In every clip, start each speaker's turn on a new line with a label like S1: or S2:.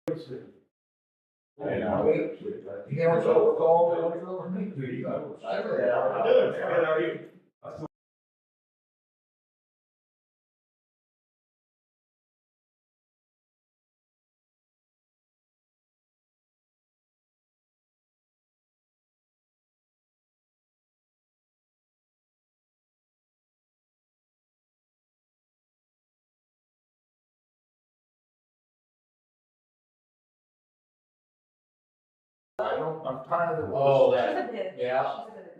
S1: You know, you know, so we're calling. I'm tired of.
S2: Oh,
S3: She's a
S2: that,
S3: bit.
S2: yeah.
S3: She's a bit.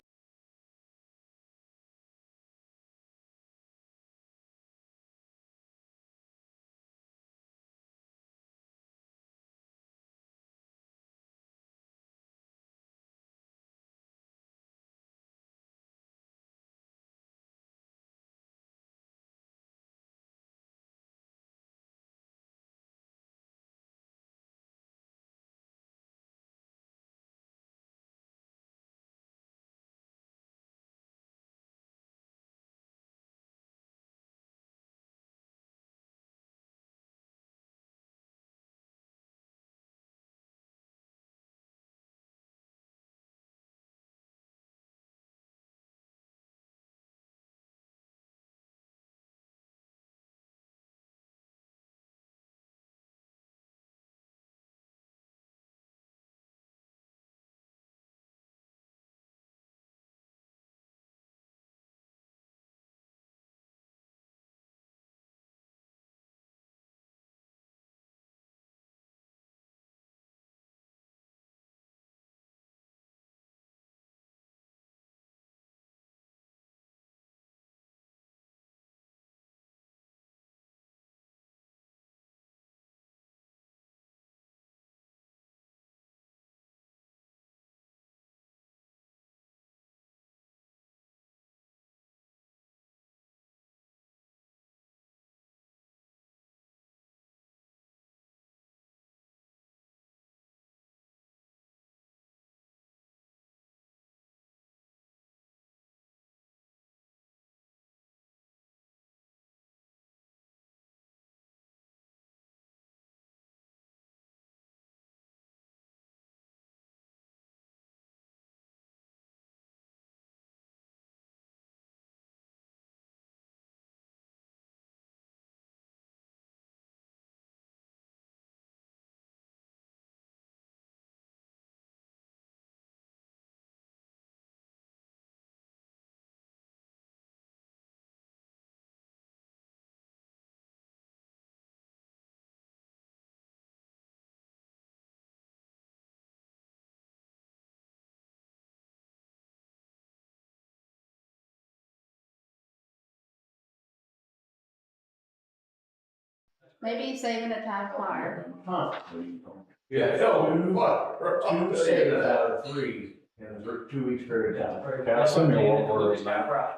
S4: Maybe saving a time tomorrow.
S1: Yeah, no, what?
S2: Two saves out of 3 in a 2 weeks period of time.
S5: Yeah, some of your work orders now.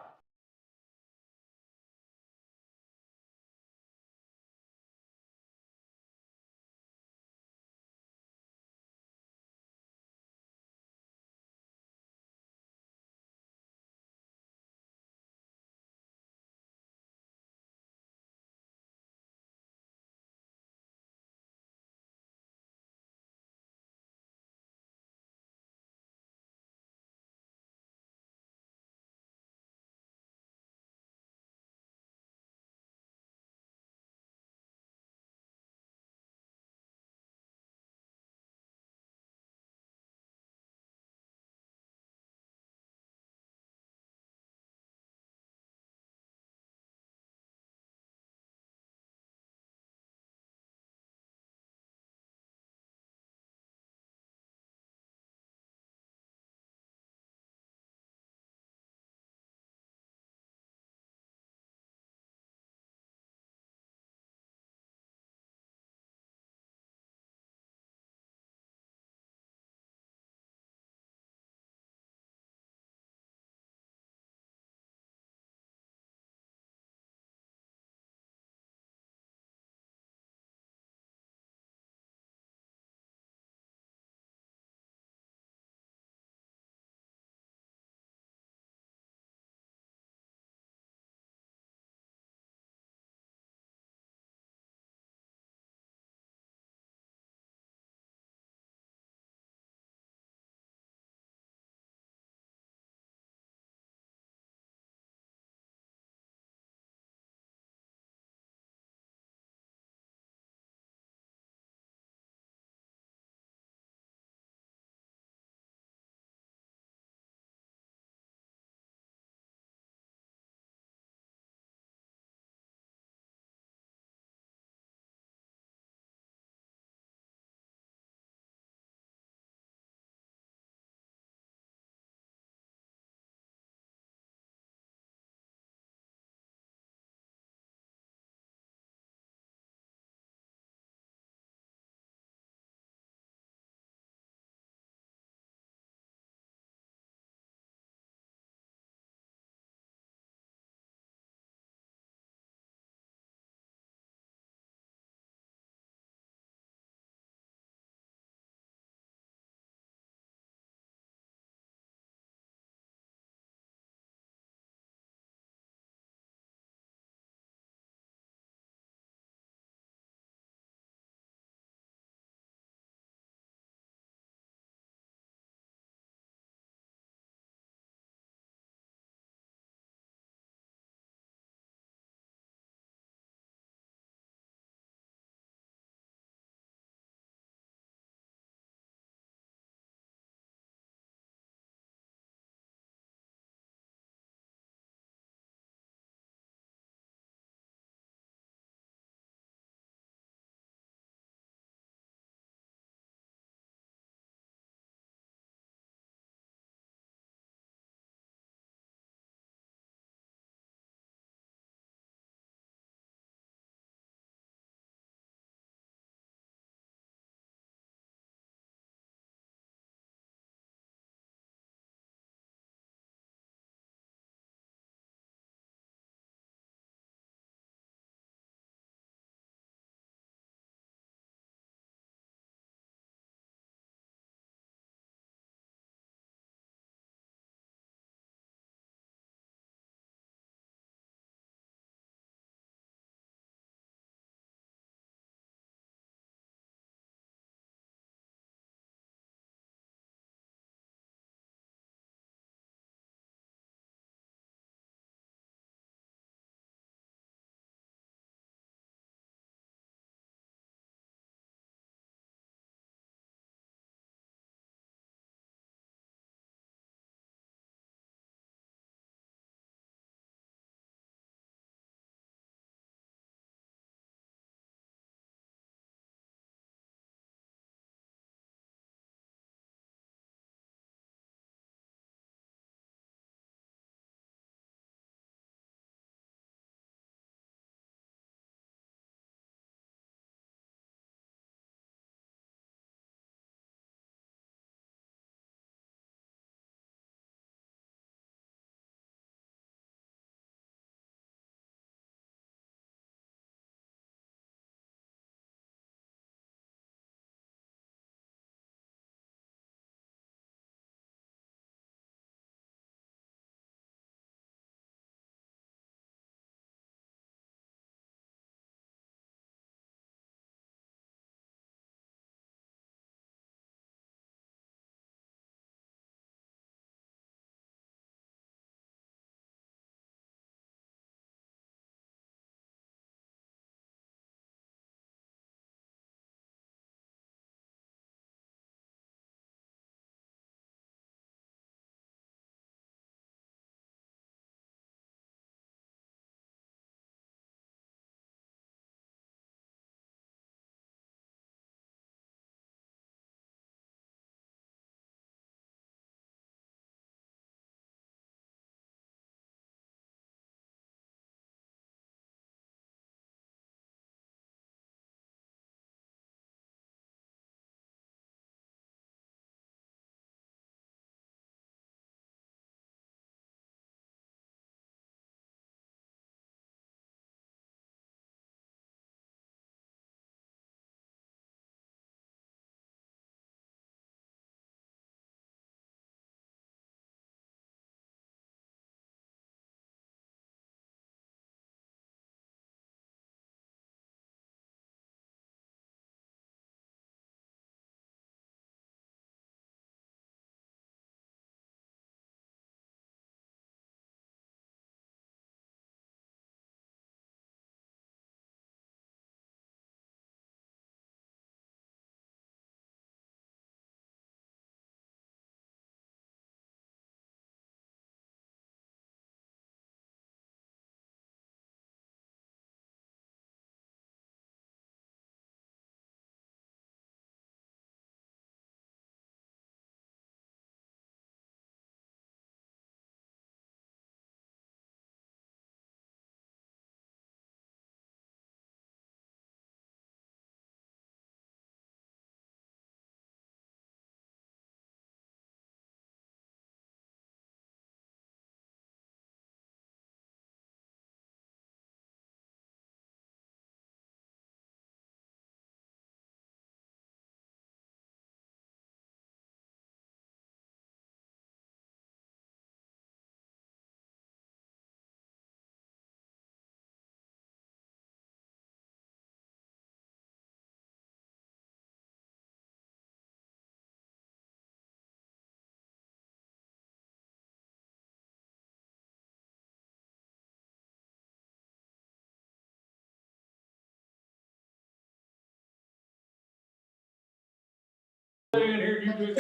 S3: In here, you do.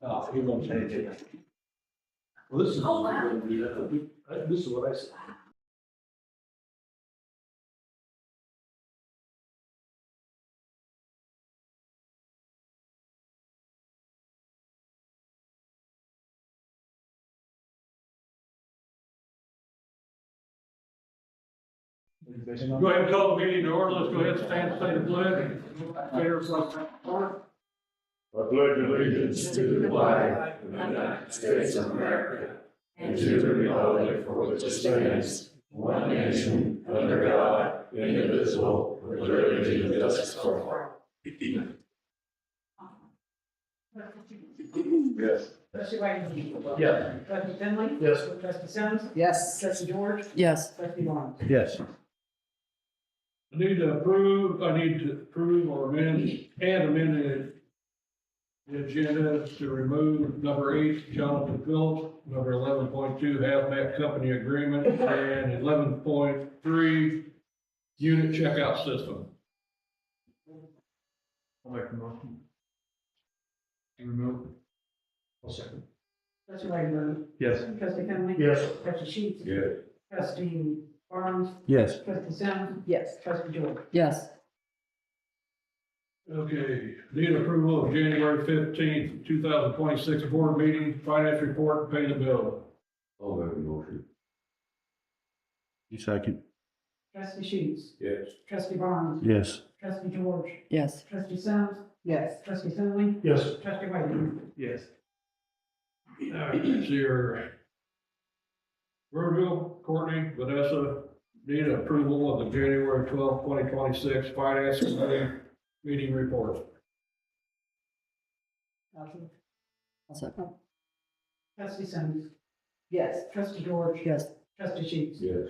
S1: Oh, he won't change it.
S3: Well, this is.
S4: Oh, wow.
S3: This is what I said. Go ahead and call the meeting to order. Let's go ahead and stand and say the pledge. Chair, for-
S6: I pledge allegiance to the flag of the United States of America and to the republic for which it stands, one nation, under God, indivisible, with liberty and justice for all. Yes.
S7: Trustee White.
S3: Yeah.
S7: Trustee Finley.
S3: Yes.
S7: Trustee Sims.
S4: Yes.
S7: Trustee George.
S4: Yes.
S7: Trustee Barnes.
S1: Yes.
S3: I need to approve or amend the agenda to remove number 8, Jonathan Phillips, number 11.2, hazmat company agreement, and 11.3, unit checkout system. I'll make the motion. Remove. I'll second.
S7: Trustee White.
S3: Yes.
S7: Trustee Finley.
S3: Yes.
S7: Trustee Sheets.
S6: Yes.
S7: Trustee Barnes.
S1: Yes.
S7: Trustee Sims.
S4: Yes.
S7: Trustee George.
S4: Yes.
S3: Okay, need approval of January 15th, 2026 board meeting, finance report, and pay the bill.
S6: I'll make a motion.
S1: You second.
S7: Trustee Sheets.
S6: Yes.
S7: Trustee Barnes.
S1: Yes.
S7: Trustee George.
S4: Yes.
S7: Trustee Sims. Yes. Trustee Finley.
S3: Yes.
S7: Trustee White.
S3: Yes. All right, it's your Virgil, Courtney, Vanessa, need approval of the January 12th, 2026 finance committee meeting report.
S7: Trustee Sims.
S4: Yes.
S7: Trustee George.
S4: Yes.
S7: Trustee Sheets.
S6: Yes.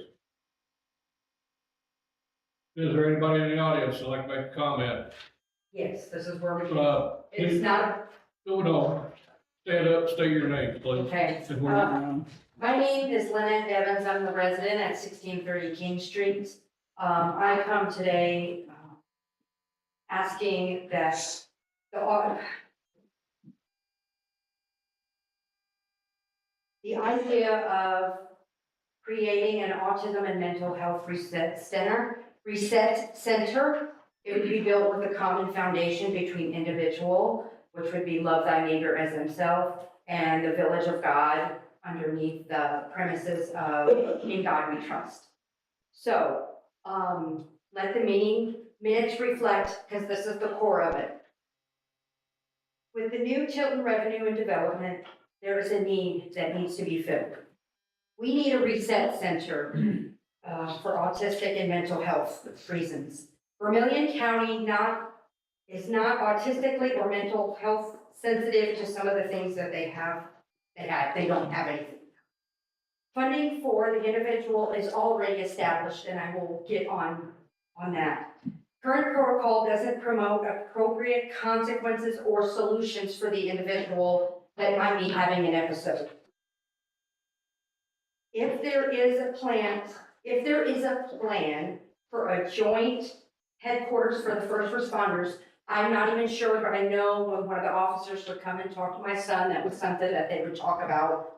S3: Is there anybody in the audience that'd like to make a comment?
S8: Yes, this is where we can,
S3: Please-
S8: it's not,
S3: No, stand up, state your name, please.
S8: okay.
S3: And where-
S8: My name is Lynette Evans, I'm the resident at 1630 King Street. I come today asking that the idea of creating an autism and mental health reset center, it would be built with a common foundation between individual, which would be love thy neighbor as himself, and the village of God underneath the premises of in God we trust. So, let the minutes reflect, because this is the core of it. With the new Tilton Revenue and Development, there is a need that needs to be filled. We need a reset center for autistic and mental health reasons. Vermilion County is not autistically or mental health sensitive to some of the things that they have. They don't have anything. Funding for the individual is already established, and I will get on that. Current protocol doesn't promote appropriate consequences or solutions for the individual that might be having an episode. If there is a plan for a joint headquarters for the first responders, I'm not even sure, but I know when one of the officers would come and talk to my son, that was something that they would talk about.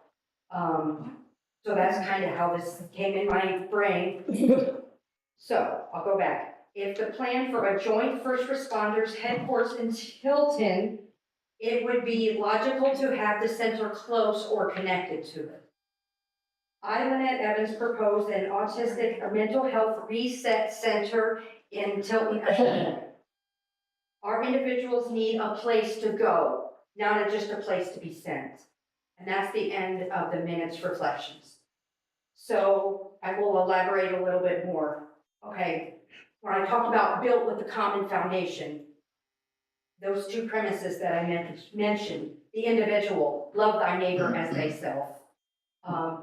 S8: So that's kind of how this came in my brain. So I'll go back. If the plan for a joint first responders headquarters in Tilton, it would be logical to have the center close or connected to it. I, Lynette Evans, proposed an autistic or mental health reset center in Tilton. Our individuals need a place to go, not just a place to be sent. And that's the end of the minutes reflections. So I will elaborate a little bit more. Okay, when I talked about built with the common foundation, those two premises that I mentioned, the individual, love thy neighbor as thyself.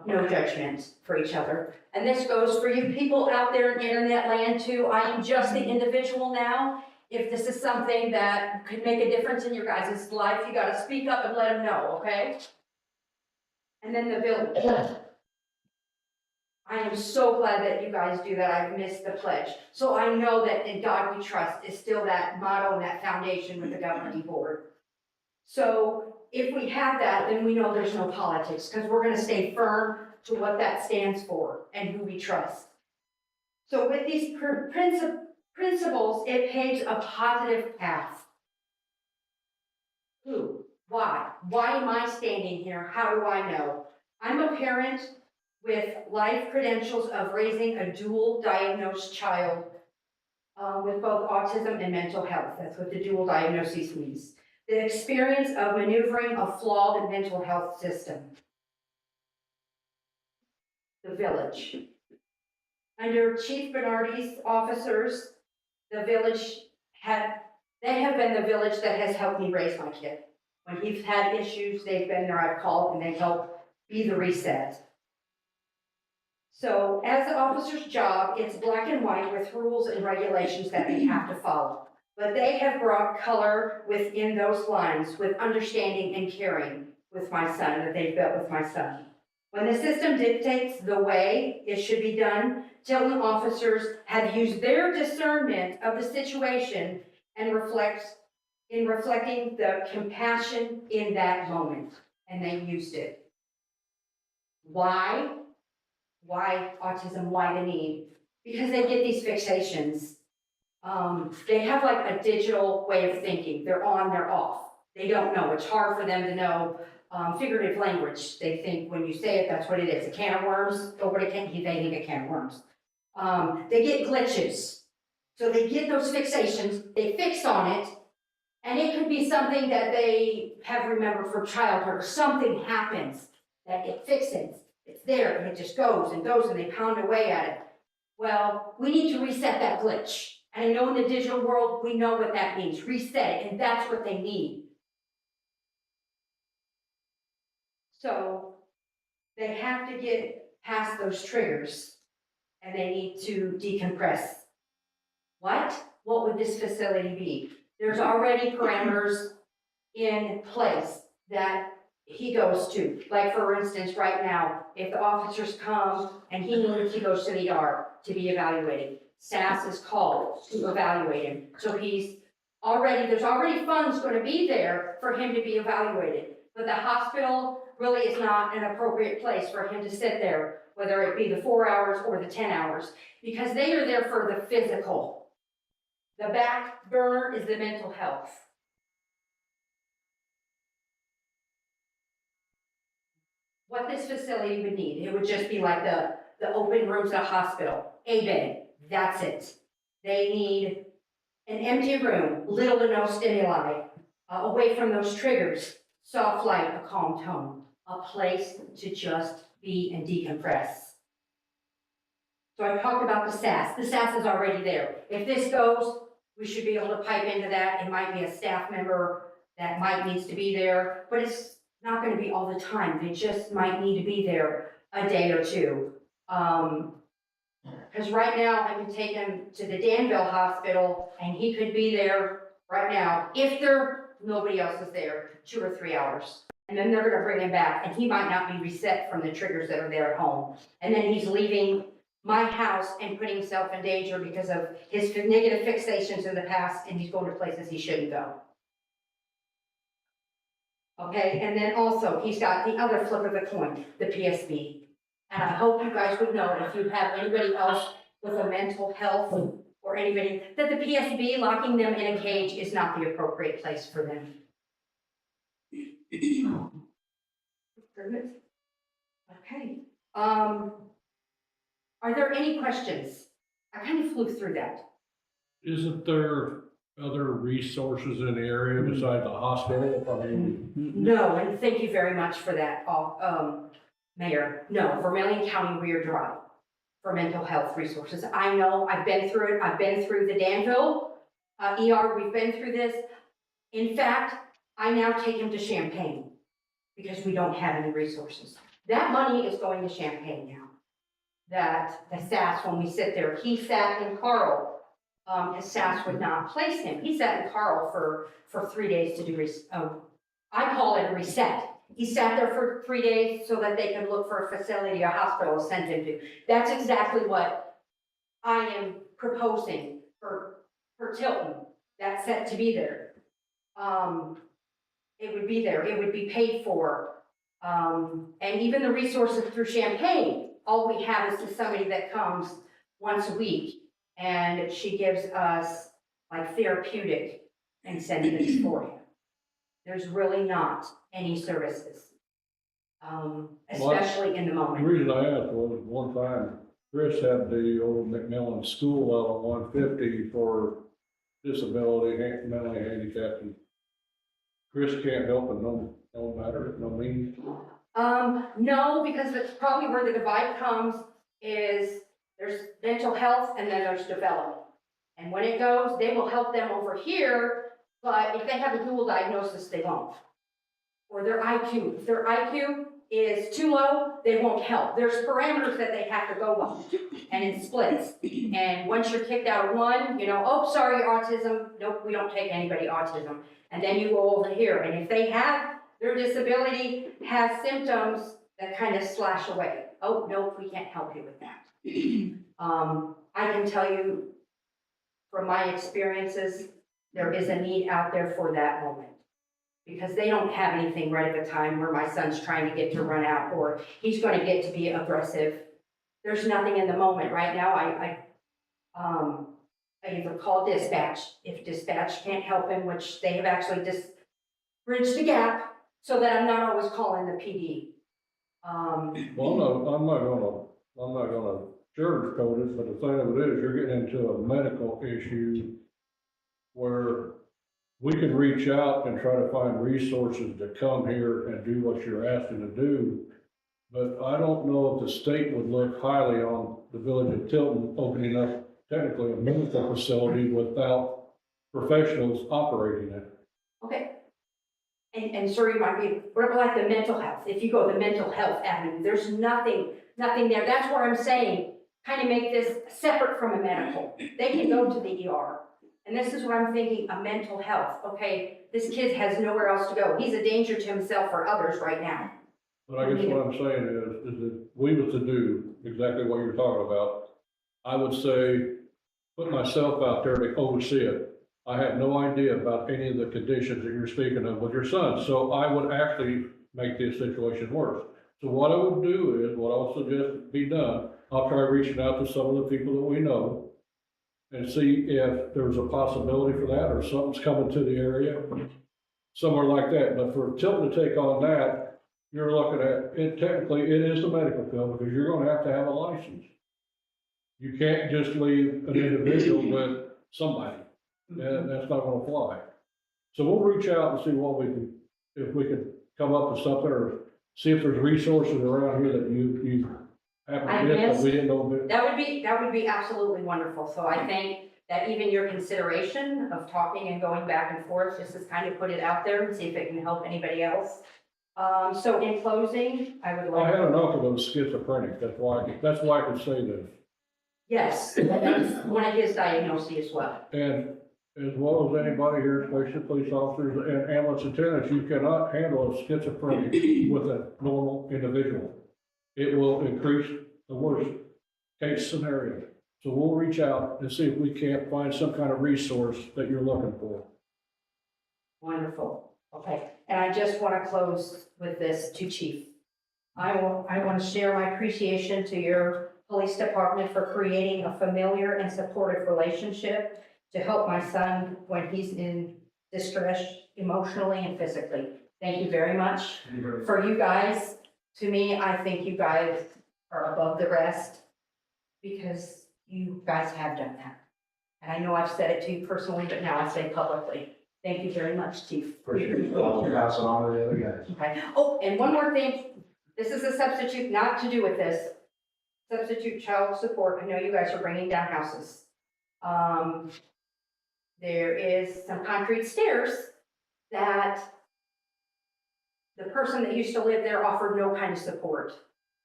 S8: No judgment for each other. And this goes for you people out there in internet land too. I am just the individual now. If this is something that could make a difference in your guys' life, you gotta speak up and let them know, okay? And then the village. I am so glad that you guys do that. I've missed the pledge. So I know that in God we trust is still that motto and that foundation with the governing board. So if we have that, then we know there's no politics, because we're gonna stay firm to what that stands for and who we trust. So with these principles, it paves a positive path. Who? Why? Why am I standing here? How do I know? I'm a parent with life credentials of raising a dual diagnosed child with both autism and mental health. That's what the dual diagnosis means. The experience of maneuvering a flawed mental health system. The village. Under Chief Bernardi's officers, the village they have been the village that has helped me raise my kid. When he's had issues, they've been there, I've called, and they help be the reset. So as the officer's job, it's black and white with rules and regulations that they have to follow. But they have brought color within those lines with understanding and caring with my son, that they've built with my son. When the system dictates the way it should be done, Tilton officers have used their discernment of the situation and reflecting the compassion in that moment. And they used it. Why? Why autism? Why the need? Because they get these fixations. They have like a digital way of thinking. They're on, they're off. They don't know. It's hard for them to know figurative language. They think when you say it, that's what it is. A can of worms, nobody can, they think a can of worms. They get glitches. So they get those fixations, they fix on it, and it could be something that they have remembered from childhood, or something happens that it fixes. It's there, and it just goes, and they pound away at it. Well, we need to reset that glitch. And I know in the digital world, we know what that means, reset it, and that's what they need. So they have to get past those triggers, and they need to decompress. What would this facility be? There's already parameters in place that he goes to. Like for instance, right now, if the officers come and he goes to the ER to be evaluated, SAS is called to evaluate him. So there's already funds going to be there for him to be evaluated. But the hospital really is not an appropriate place for him to sit there, whether it be the 4 hours or the 10 hours, because they are there for the physical. The back burner is the mental health. What this facility would need, it would just be like the open rooms at a hospital, a bed, that's it. They need an empty room, little to no stimuli, away from those triggers, soft light, a calm tone, a place to just be and decompress. So I talked about the SAS. The SAS is already there. If this goes, we should be able to pipe into that. It might be a staff member that needs to be there, but it's not going to be all the time. They just might need to be there a day or two. Because right now I can take him to the Danville Hospital and he could be there right now if nobody else is there 2 or 3 hours. And then they're going to bring him back and he might not be reset from the triggers that are there at home. And then he's leaving my house and putting himself in danger because of his negative fixations in the past, and he's going to places he shouldn't go. Okay, and then also he's got the other flip of the coin, the PSB. And I hope you guys would know if you have anybody else with a mental health or anybody, that the PSB, locking them in a cage is not the appropriate place for them. Okay. Are there any questions? I kind of flew through that.
S3: Isn't there other resources in the area besides the hospital? I mean,
S8: No, and thank you very much for that, Mayor. No, Vermilion County, we are dry for mental health resources. I know, I've been through it. I've been through the Danville ER. We've been through this. In fact, I now take him to Champaign because we don't have any resources. That money is going to Champaign now. That the SAS, when we sit there, he sat in Carl. His SAS would not place him. He sat in Carl for 3 days to do, I call it a reset. He sat there for 3 days so that they could look for a facility, a hospital to send him to. That's exactly what I am proposing for Tilton. That's set to be there. It would be there, it would be paid for. And even the resources through Champaign, all we have is to somebody that comes once a week, and she gives us like therapeutic incentives for him. There's really not any services, especially in the
S3: The
S8: moment.
S3: reason I asked was one time Chris had the old McMillan School out on 150 for disability, mentally handicapped. And Chris can't help it, no matter, no means.
S8: No, because that's probably where the divide comes is there's mental health and then there's development. And when it goes, they will help them over here, but if they have a dual diagnosis, they won't. Or their IQ, if their IQ is too low, they won't help. There's parameters that they have to go on, and it splits. And once you're kicked out of one, oh, sorry, autism, nope, we don't take anybody autism. And then you go over here, and if they have, their disability has symptoms that kind of slash away. Oh, nope, we can't help you with that. I can tell you from my experiences, there is a need out there for that moment. Because they don't have anything right at the time where my son's trying to get to run out or he's going to get to be aggressive. There's nothing in the moment. Right now, I either call dispatch. If dispatch can't help him, which they have actually just bridged the gap so that I'm not always calling the PD.
S3: Well, no, I'm not gonna sugarcoat it, but the thing of it is, you're getting into a medical issue where we can reach out and try to find resources to come here and do what you're asking to do. But I don't know if the state would look highly on the village of Tilton opening up technically a medical facility without professionals operating it.
S8: Okay. And sir, you might be, what about like the mental health? If you go the mental health avenue, there's nothing there. That's where I'm saying, kind of make this separate from a medical. They can go to the ER. And this is what I'm thinking, a mental health. Okay, this kid has nowhere else to go. He's a danger to himself or others right now.
S3: But I guess what I'm saying is that we was to do exactly what you're talking about. I would say, put myself out there to oversee it. I have no idea about any of the conditions that you're speaking of with your son, so I would actually make this situation worse. So what I would do is, what I'll suggest be done, I'll try reaching out to some of the people that we know and see if there's a possibility for that or something's coming to the area, somewhere like that. But for Tilton to take on that, you're looking at, it technically, it is the medical field because you're gonna have to have a license. You can't just leave an individual with somebody. That's not gonna fly. So we'll reach out and see what we can, if we can come up with something or see if there's resources around here that you have to get that we didn't know about.
S8: That would be absolutely wonderful. So I think that even your consideration of talking and going back and forth, just to kind of put it out there and see if it can help anybody else. So in closing, I would
S3: I
S8: like.
S3: had an uncle that was schizophrenic, that's why I can say this.
S8: Yes, that's one of his diagnoses as well.
S3: And as well as anybody here, especially police officers and ambulance attendants, you cannot handle a schizophrenic with a normal individual. It will increase the worst case scenario. So we'll reach out and see if we can't find some kind of resource that you're looking for.
S8: Wonderful. Okay, and I just want to close with this to Chief. I want to share my appreciation to your police department for creating a familiar and supportive relationship to help my son when he's in distress emotionally and physically. Thank you very much. For you guys, to me, I think you guys are above the rest because you guys have done that. And I know I've said it to you personally, but now I say publicly. Thank you very much, Chief.
S2: Appreciate it. Pass it on to the other guys.
S8: Okay. Oh, and one more thing. This is a substitute, not to do with this. Substitute child support. I know you guys are bringing down houses. There is some concrete stairs that the person that used to live there offered no kind of support.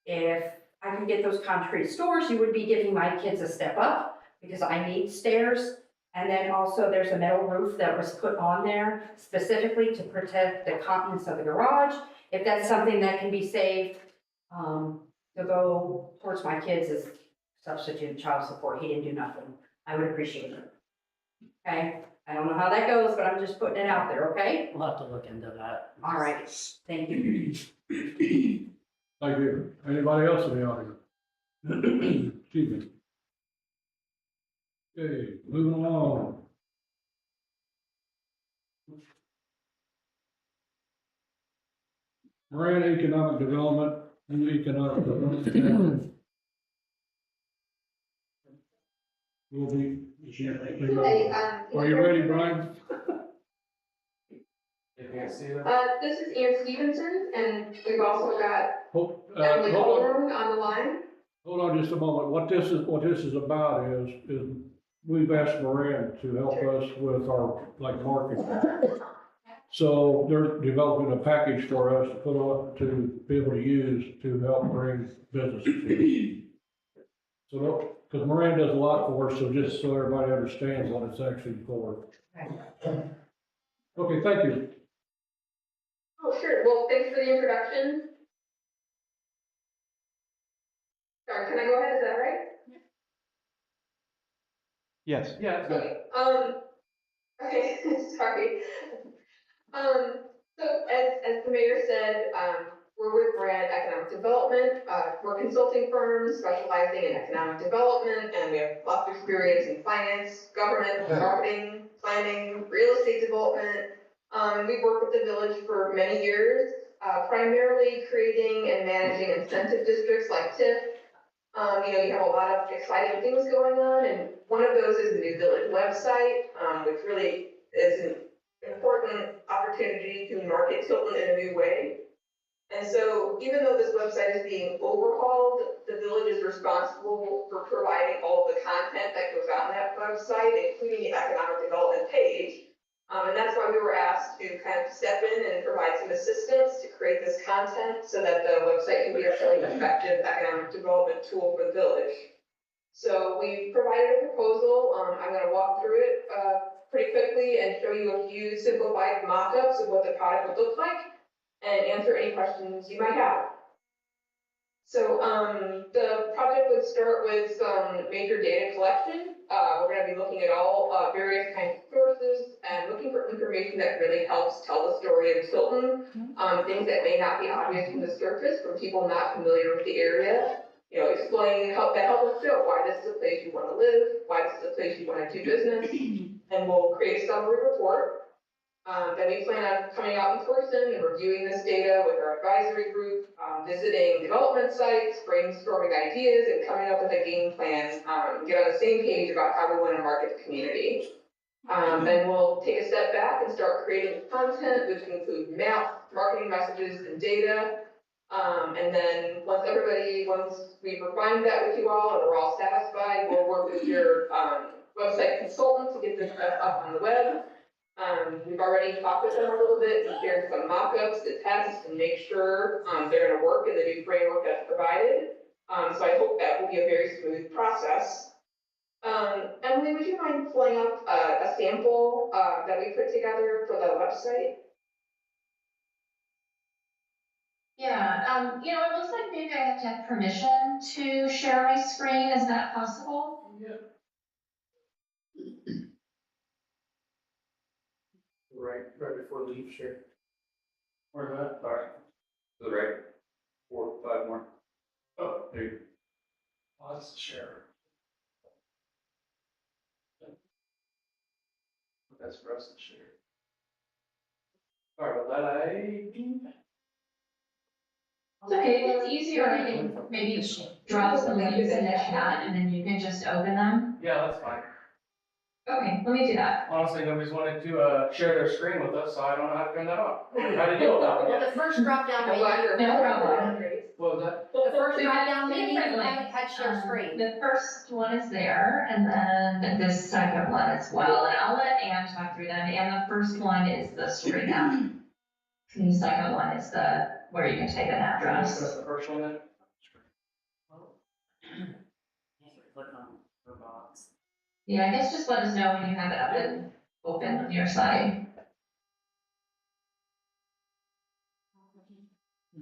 S8: If I can get those concrete stairs, you would be giving my kids a step up because I need stairs. And then also there's a metal roof that was put on there specifically to protect the contents of the garage. If that's something that can be saved, to go towards my kids as substitute child support, he didn't do nothing. I would appreciate it. Okay, I don't know how that goes, but I'm just putting it out there, okay?
S5: We'll have to look into that.
S8: All right, thank you.
S3: Thank you. Anybody else in the audience? Excuse me. Okay, moving along. Moran Economic Development, and Economic Development. Will be. Are you ready, Brian?
S2: You can't see that?
S9: This is Ian Stevenson, and we've also got
S3: Hold
S9: Emily
S3: on,
S9: Colburn on the line.
S3: hold on just a moment. What this is about is we've asked Moran to help us with our, like, marketing. So they're developing a package for us to put on, to be able to use to help bring businesses here. So, because Moran does a lot for us, so just so everybody understands what it's actually for. Okay, thank you.
S9: Oh, sure. Well, thanks for the introduction. Sorry, can I go ahead? Is that right?
S2: Yes. Yeah, it's
S9: Okay. Okay, sorry. So as the mayor said, we're with Brand Economic Development. We're a consulting firm specializing in economic development, and we have lots of experience in finance, government, marketing, planning, real estate development. We've worked with the village for many years, primarily creating and managing incentive districts like TIF. You have a lot of exciting things going on, and one of those is the new village website, which really is an important opportunity to market Tilton in a new way. And so even though this website is being overhauled, the village is responsible for providing all of the content that goes on that website, including the economic development page. And that's why we were asked to kind of step in and provide some assistance to create this content so that the website can be a really effective economic development tool for the village. So we provided a proposal. I'm going to walk through it pretty quickly and show you a few simplified mock-ups of what the product would look like and answer any questions you might have. So the project would start with some major data collection. We're going to be looking at all various kinds of sources and looking for information that really helps tell the story of Tilton, things that may not be obvious from the surface from people not familiar with the area. Explain help us show why this is a place you want to live, why this is a place you want to do business, and we'll create a summary report. Then we plan on coming out in person and reviewing this data with our advisory group, visiting development sites, brainstorming ideas, and coming up with a game plan, get on the same page about how we want to market the community. Then we'll take a step back and start creating content, which include maps, marketing messages, and data. And then once we've refined that with you all and we're all satisfied, we'll work with your website consultant to get this stuff up on the web. We've already talked with them a little bit and shared some mock-ups to test and make sure they're going to work in the new framework that's provided. So I hope that will be a very smooth process. Emily, would you mind pulling up a sample that we put together for the website?
S10: Yeah, it looks like maybe I have to have permission to share my screen. Is that possible?
S2: Yeah. Right before leave, sure. Where's that? Sorry. To the right. 4 or 5 more. Oh, there you go. Oh, that's the share. That's for us to share. Sorry about that.
S10: It's okay, if it's easier, I can maybe drop some links in the chat and then you can just open them.
S2: Yeah, that's fine.
S10: Okay, let me do that.
S2: Honestly, nobody's wanted to share their screen with us, so I don't know how to turn that off. How to deal with that one
S8: Well,
S2: yet?
S8: the first drop-down menu,
S10: No problem.
S2: What was that?
S8: the first drop-down menu
S10: Different
S8: had share screen.
S10: The first one is there, and then this second one as well, and I'll let Ann talk through them, and the first one is the screen app. And the second one is where you can type an address.
S2: That's the first one then?
S5: Click on her box.
S10: Yeah, I guess just let us know when you have it up and open on your side.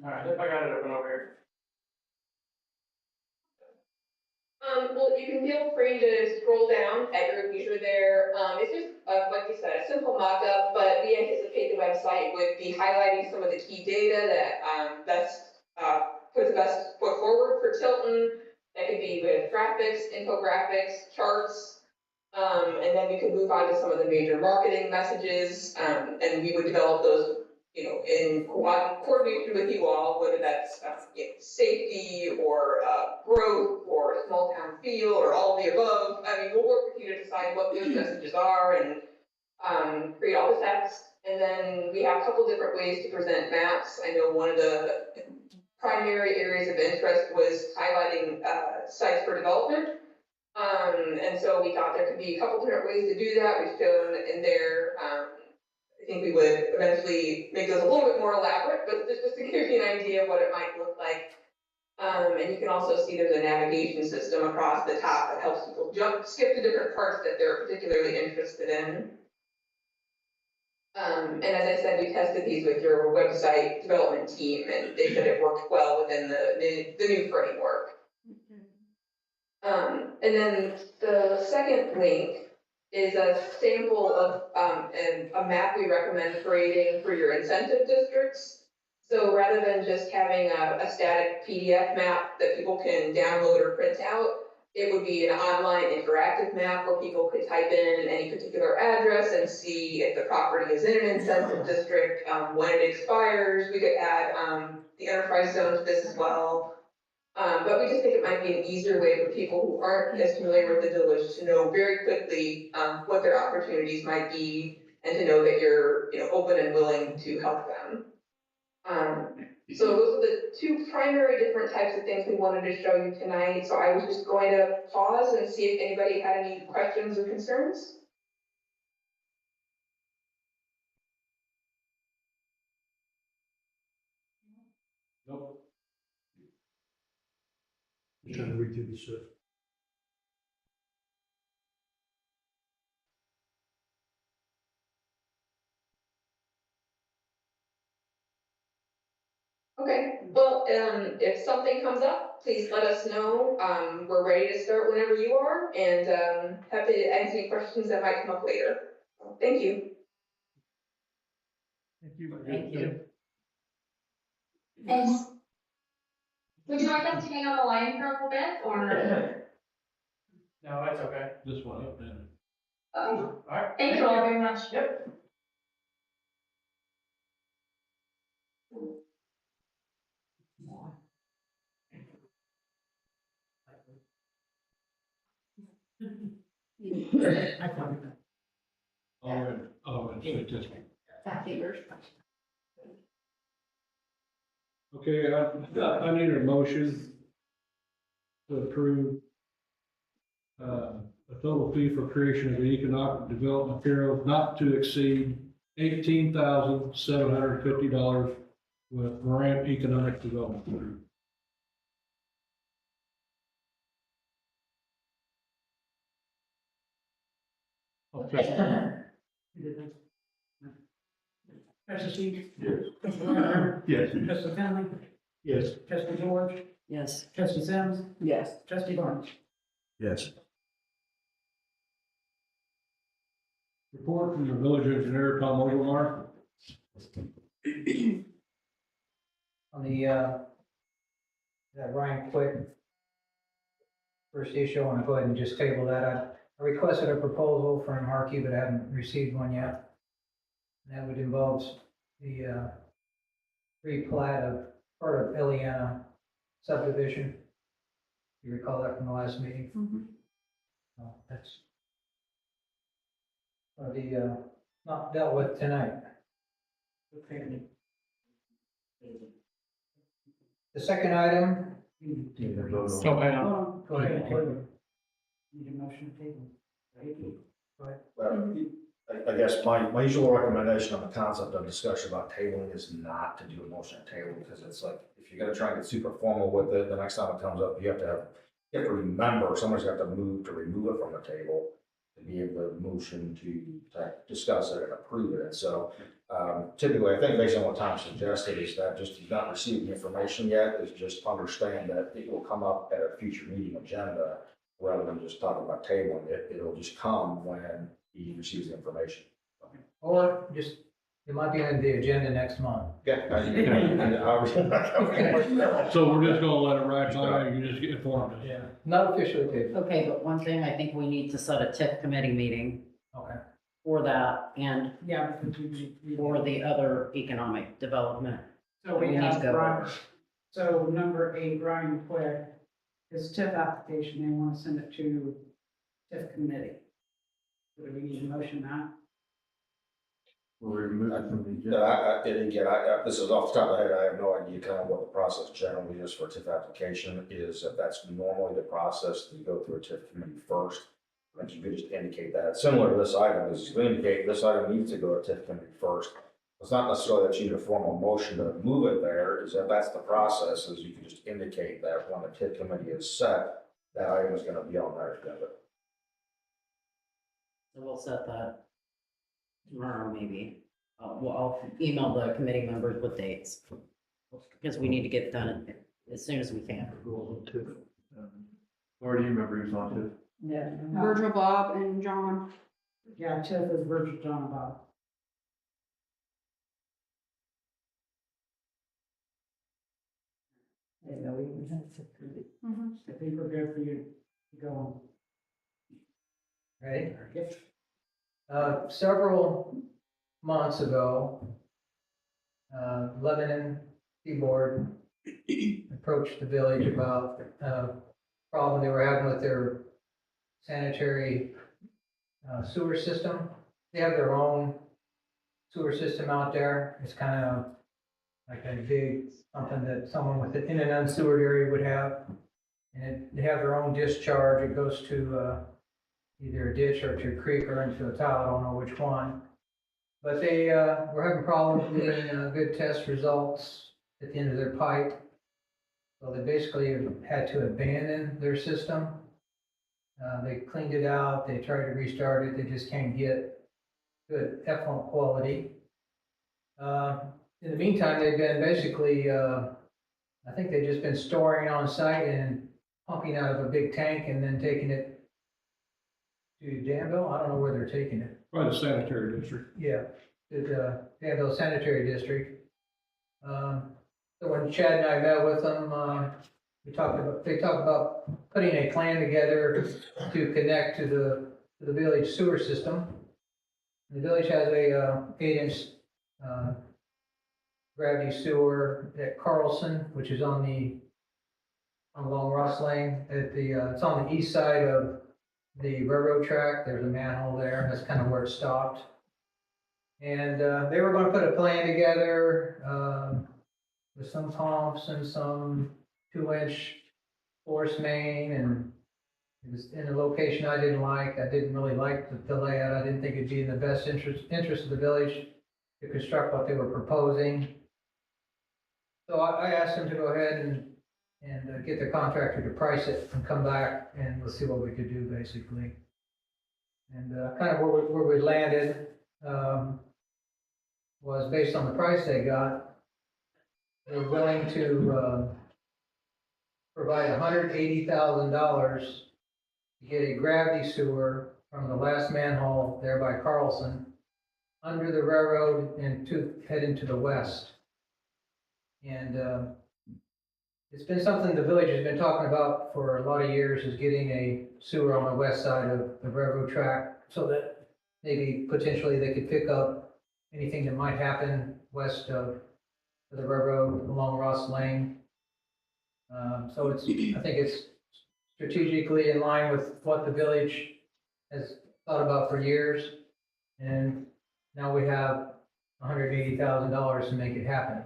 S2: Alright, I got it open over here.
S9: Well, you can feel free to scroll down at your leisure there. It's just, like you said, a simple mock-up, but we anticipate the website would be highlighting some of the key data that, puts the best foot forward for Tilton. That could be with graphics, infographics, charts. And then we could move on to some of the major marketing messages, and we would develop those, in coordination with you all, whether that's safety or growth or small town feel or all of the above. I mean, we'll work with you to decide what those messages are and create all the text. And then we have a couple different ways to present maps. I know one of the primary areas of interest was highlighting sites for development. And so we thought there could be a couple different ways to do that. We've shown in there. I think we would eventually make those a little bit more elaborate, but just to give you an idea of what it might look like. And you can also see there's a navigation system across the top that helps people skip to different parts that they're particularly interested in. And as I said, we tested these with your website development team, and they said it worked well within the new framework. And then the second link is a sample of a map we recommend creating for your incentive districts. So rather than just having a static PDF map that people can download or print out, it would be an online interactive map where people could type in any particular address and see if the property is in an incentive district, when it expires. We could add the enterprise zone to this as well. But we just think it might be an easier way for people who aren't as familiar with the village to know very quickly what their opportunities might be, and to know that you're open and willing to help them. So those are the two primary different types of things we wanted to show you tonight. So I was just going to pause and see if anybody had any questions or concerns.
S3: Nope.
S1: Trying to read through the stuff.
S9: Okay, well, if something comes up, please let us know. We're ready to start whenever you are, and happy to answer any questions that might come up later. Thank you.
S7: Thank you.
S4: Thank you.
S10: And would you like us to hang on the line for a little bit, or?
S2: No, that's okay.
S3: This one up then.
S10: Okay,
S2: Alright.
S10: thank you all very much.
S2: Yep.
S3: And say
S4: Fat fingers.
S3: okay, I need a motion to approve a total fee for creation of the economic development materials not to exceed $18,750 with Grant Economic Development Group. Okay.
S7: Trustee Steve?
S1: Yes.
S7: Trustee Warner?
S1: Yes.
S7: Trustee Finley?
S1: Yes.
S7: Trustee George?
S4: Yes.
S7: Trustee Sims?
S4: Yes.
S7: Trustee Barnes?
S1: Yes.
S3: Report from the village engineer, Tom Overmar.
S11: On the, that Ryan Quick first issue, I want to go ahead and just table that. I requested a proposal from Harkey, but I haven't received one yet. And that would involve the replat of part of Eliana subdivision. You recall that from the last meeting? That's not dealt with tonight. The second item.
S2: Oh, hang on.
S11: Go ahead.
S7: Need a motion to table.
S6: Well, I guess my usual recommendation on the concept of discussion about tabling is not to do a motion to table, because it's like, if you're gonna try and get super formal with it, the next time it comes up, you have to remember, somebody's got to move to remove it from the table. to be able to motion to discuss it and approve it. And so typically, I think based on what Tom suggested, is that just you've not received the information yet, is just understand that it will come up at a future meeting agenda rather than just talking about tabling it. It'll just come when he receives the information.
S11: Or just, it might be on the agenda next month.
S6: Yeah.
S3: So we're just gonna let it ride by, and you just get informed.
S11: Yeah. Not officially tabled.
S7: Okay, but one thing, I think we need to set a TIF committee meeting
S11: Okay.
S7: for that and
S12: Yeah.
S7: for the other economic development.
S12: So we
S7: We need to
S12: have
S7: go
S12: Brian,
S7: over.
S12: so number 8, Brian Quick, his TIF application, they want to send it to TIF committee. Do we need a motion on
S2: We'll remove it from the
S6: Yeah,
S2: agenda.
S6: and again, this is off the top of my head, I have no idea kind of what the process generally is for a TIF application is. If that's normally the process, you go through a TIF committee first. And you could just indicate that. Similar to this item, is you indicate this item needs to go to TIF committee first. It's not necessarily that you need a formal motion to move it there, is that that's the process, is you can just indicate that when the TIF committee is set, that item is gonna be on their agenda.
S7: So we'll set that tomorrow, maybe. Well, I'll email the committee members with dates. Because we need to get it done as soon as we can.
S2: Laura, do you remember who's on to?
S12: it? Yeah.
S4: Virgil, Bob, and John.
S12: Yeah, TIF is Virgil John about. I know we even have TIF committee. I think we're good for you to go on.
S11: Ready?
S12: Yep.
S11: Several months ago, Lebanon Seaboard approached the village about a problem they were having with their sanitary sewer system. They have their own sewer system out there. It's kind of like a big, something that someone with an in and unsewered area would have. And they have their own discharge. It goes to either a ditch or to a creek or into a tile, I don't know which one. But they were having problems getting good test results at the end of their pipe. So they basically had to abandon their system. They cleaned it out, they tried to restart it, they just can't get good effluent quality. In the meantime, they've been basically, I think they've just been storing on site and pumping out of a big tank and then taking it to Danville. I don't know where they're taking it.
S3: Probably the sanitary district.
S11: Yeah, the Danville Sanitary District. So when Chad and I met with them, they talked about putting a plan together to connect to the village sewer system. The village has a 8-inch gravity sewer at Carlson, which is along Ross Lane. It's on the east side of the railroad track. There's a manhole there. That's kind of where it stopped. And they were going to put a plan together with some pumps and some 2-inch force main, and it was in a location I didn't like. I didn't really like the layout. I didn't think it'd be in the best interest of the village to construct what they were proposing. So I asked them to go ahead and get the contractor to price it and come back, and we'll see what we could do, basically. And kind of where we landed was based on the price they got. They're willing to provide $180,000 to get a gravity sewer from the last manhole there by Carlson under the railroad and to head into the west. And it's been something the village has been talking about for a lot of years, is getting a sewer on the west side of the railroad track so that maybe potentially they could pick up anything that might happen west of the railroad along Ross Lane. So I think it's strategically in line with what the village has thought about for years. And now we have $180,000 to make it happen.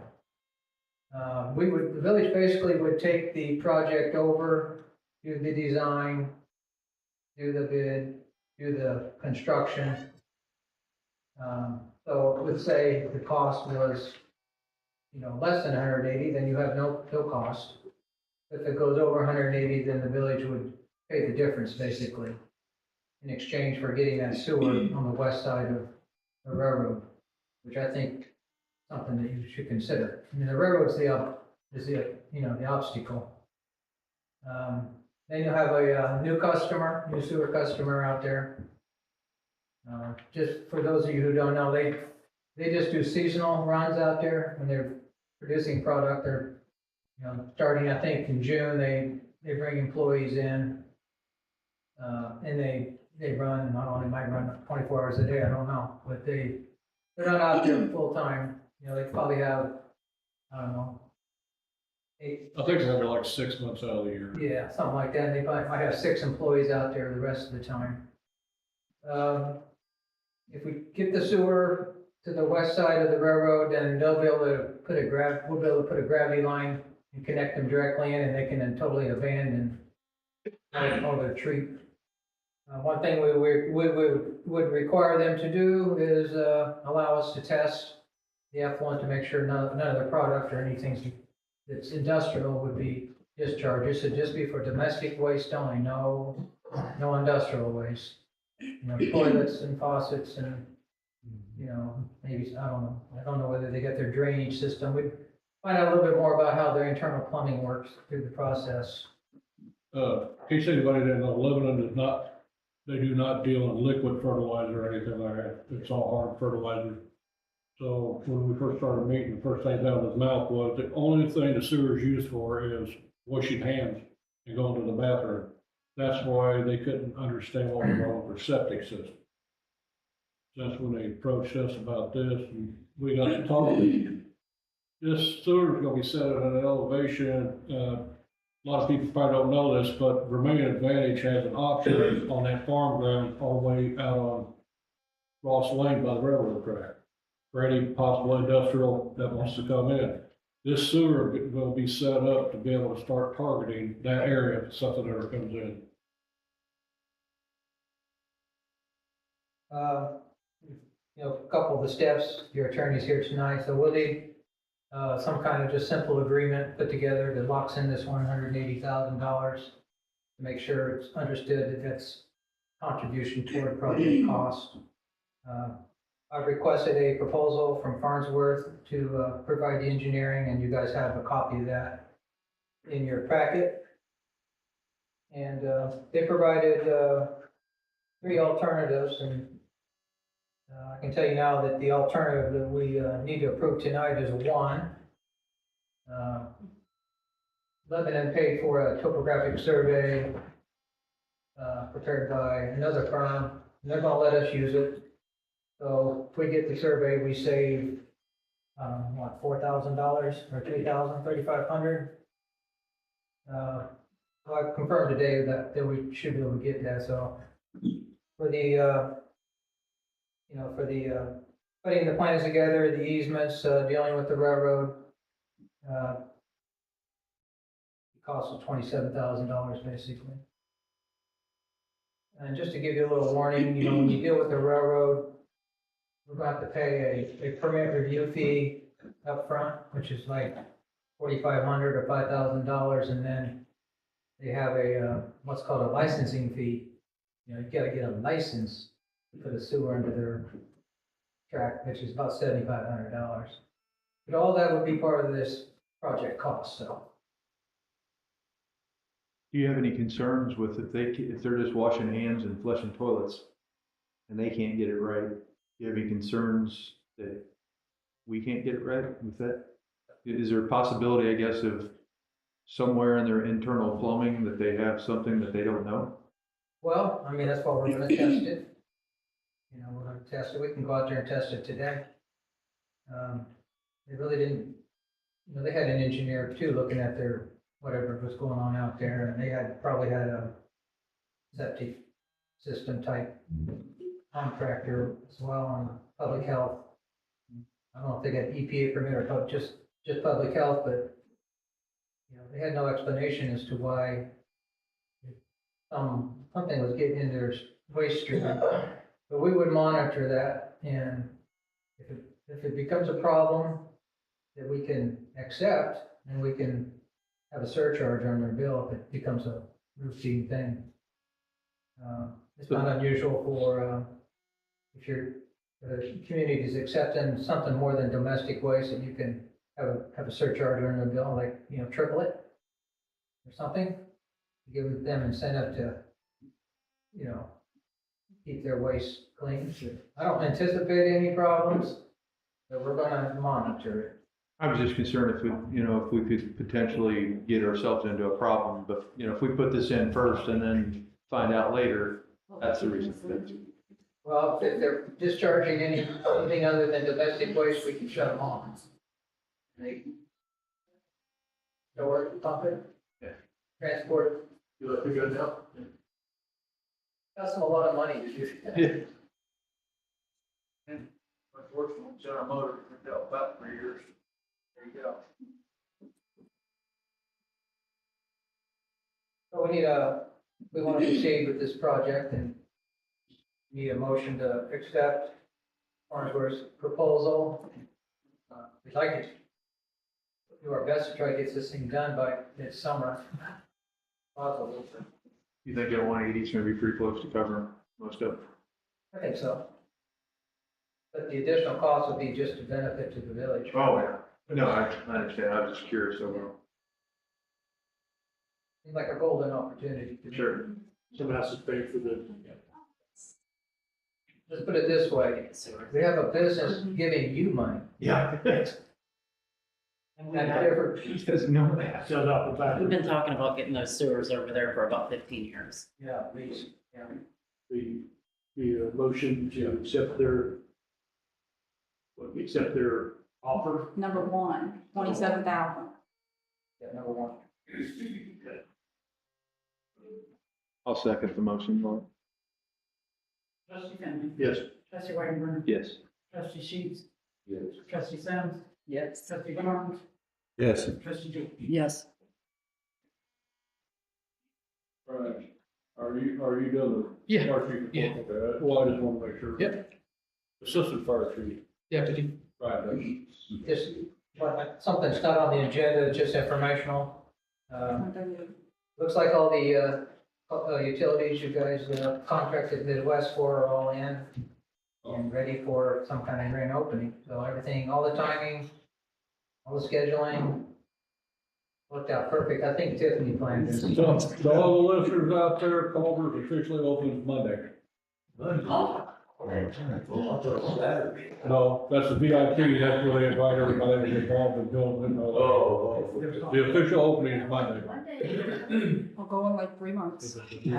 S11: The village basically would take the project over, do the design, do the bid, do the construction. So let's say the cost was, less than 180, then you have no cost. If it goes over 180, then the village would pay the difference, basically. in exchange for getting that sewer on the west side of the railroad, which I think something that you should consider. I mean, the railroad's the obstacle. Then you'll have a new sewer customer out there. Just for those of you who don't know, they just do seasonal runs out there when they're producing product. They're, starting, I think, in June, they bring employees in, and they run, not only might run 24 hours a day, I don't know, but they're not out there full time. They probably have, I don't know,
S3: I think they're like 6 months out of the year.
S11: yeah, something like that. And they might have 6 employees out there the rest of the time. If we get the sewer to the west side of the railroad, then they'll be able to we'll be able to put a gravity line and connect them directly in, and they can then totally abandon all their treat. One thing we would require them to do is allow us to test the effluent to make sure none of the product or anything that's industrial would be discharged. This would just be for domestic waste only, no industrial waste. Toilets and faucets and, maybe, I don't know whether they got their drainage system. We'd find out a little bit more about how their internal plumbing works through the process.
S3: In case anybody didn't know, Lebanon they do not deal in liquid fertilizer or anything like that. It's all hard fertilizer. So when we first started meeting, the first thing out of his mouth was the only thing the sewer is used for is washing hands and going to the bathroom. That's why they couldn't understand what was wrong with their septic system. That's when they approached us about this, and we got to talking. This sewer is gonna be set at an elevation, a lot of people probably don't know this, but Vermillion Advantage has an option on that farm ground all the way out on Ross Lane by the railroad track. For any possible industrial that wants to come in. This sewer will be set up to be able to start targeting that area if something ever comes in.
S11: A couple of the steps, your attorney's here tonight, so we'll need some kind of just simple agreement put together that locks in this $180,000 to make sure it's understood that that's contribution toward project cost. I've requested a proposal from Farnsworth to provide the engineering, and you guys have a copy of that in your packet. And they provided 3 alternatives, and I can tell you now that the alternative that we need to approve tonight is 1. Lebanon paid for a topographic survey prepared by another firm, and they're gonna let us use it. So if we get the survey, we save, $4,000 or $3,000, $3,500. So I confirmed today that we should be able to get that. So for the, putting the plans together, the easements, dealing with the railroad, it costs us $27,000 basically. And just to give you a little warning, when you deal with the railroad, we're going to have to pay a permit review fee up front, which is like $4,500 or $5,000, and then they have a what's called a licensing fee. You got to get a license to put a sewer under their track, which is about $7,500. But all that would be part of this project cost. So,
S13: do you have any concerns with if they're just washing hands and flushing toilets and they can't get it right? Do you have any concerns that we can't get it right with that? Is there a possibility, I guess, of somewhere in their internal plumbing that they have something that they don't know?
S11: well, I mean, that's why we're going to test it. We're going to test it. We can go out there and test it today. They really didn't, they had an engineer too looking at their, whatever was going on out there, and they probably had a septic system type contractor as well on public health. I don't know if they got EPA permit or just public health, but they had no explanation as to why something was getting in their waste stream. But we would monitor that, and if it becomes a problem that we can accept, then we can have a surcharge on their bill if it becomes a routine thing. It's not unusual for, if the community is accepting something more than domestic waste, that you can have a surcharge on the bill, like, triple it or something. Give them incentive to, keep their waste clean. I don't anticipate any problems, but we're gonna monitor it.
S13: I was just concerned if we could potentially get ourselves into a problem, but, if we put this in first and then find out later, that's the reason.
S11: Well, if they're discharging anything other than domestic waste, we can shut them off. They store it, pump it, transport it.
S1: You let me go now?
S11: Costs them a lot of money to do that.
S13: Yeah.
S1: Unfortunately, General Motors been dealt about for years. There you go.
S11: So we want to proceed with this project and need a motion to accept Farnsworth's proposal. We'd like to do our best to try to get this thing done by midsummer. Possible.
S13: You think that 180 is going to be pretty close to covering most of it?
S11: I think so. But the additional cost would be just a benefit to the village.
S13: Oh, yeah. No, I understand. I was just curious overall.
S11: Seems like a golden opportunity.
S13: Sure.
S1: Someone has to pay for the.
S11: Let's put it this way, we have a business giving you money.
S1: Yeah.
S11: And different.
S13: He doesn't know that.
S1: Send out the back.
S7: We've been talking about getting those sewers over there for about 15 years.
S11: Yeah, at least, yeah.
S1: The motion to accept their offer.
S4: Number one, 27,000.
S11: Yeah, number one.
S13: I'll second the motion, Lauren.
S12: Trustee Finley.
S1: Yes.
S12: Trustee Whiteburn.
S13: Yes.
S12: Trustee Sheets.
S1: Yes.
S12: Trustee Sims.
S11: Yes.
S12: Trustee Jones.
S3: Yes.
S12: Trustee Joe.
S7: Yes.
S3: Right. Are you doing the?
S2: Yeah.
S3: Fire chief?
S2: Yeah.
S3: Okay, well, I just want to make sure.
S2: Yep.
S3: Assistant fire chief,
S2: Deputy.
S3: right,
S11: Just, something's not on the agenda, just informational. Looks like all the, utilities you guys contracted Midwest for are all in and ready for some kind of grand opening. So everything, all the timing, all the scheduling worked out perfect. I think Tiffany planned this.
S3: so, to all the listeners out there, Culver's officially opens Monday. No, that's the VIP, that's where they invite everybody to get involved in building. The official opening is Monday.
S4: I'll go in like 3 months.
S3: Sorry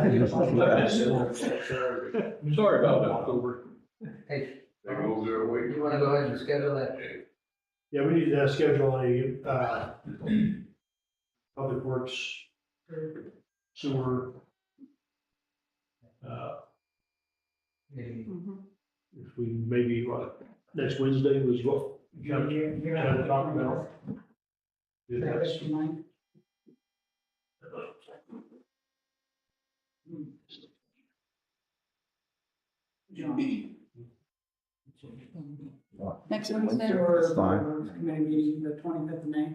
S3: about that, Cooper.
S11: Hey,
S1: They go over there a week.
S11: you wanna go ahead and schedule that?
S1: Yeah, we need to schedule a, public works, sewer,
S11: Maybe.
S1: if we maybe, next Wednesday was what we kind of talked about. Yeah, that's-
S12: Trustee Mine. John.
S4: Next Wednesday.
S12: That's fine. Committee meeting, the 25th of May.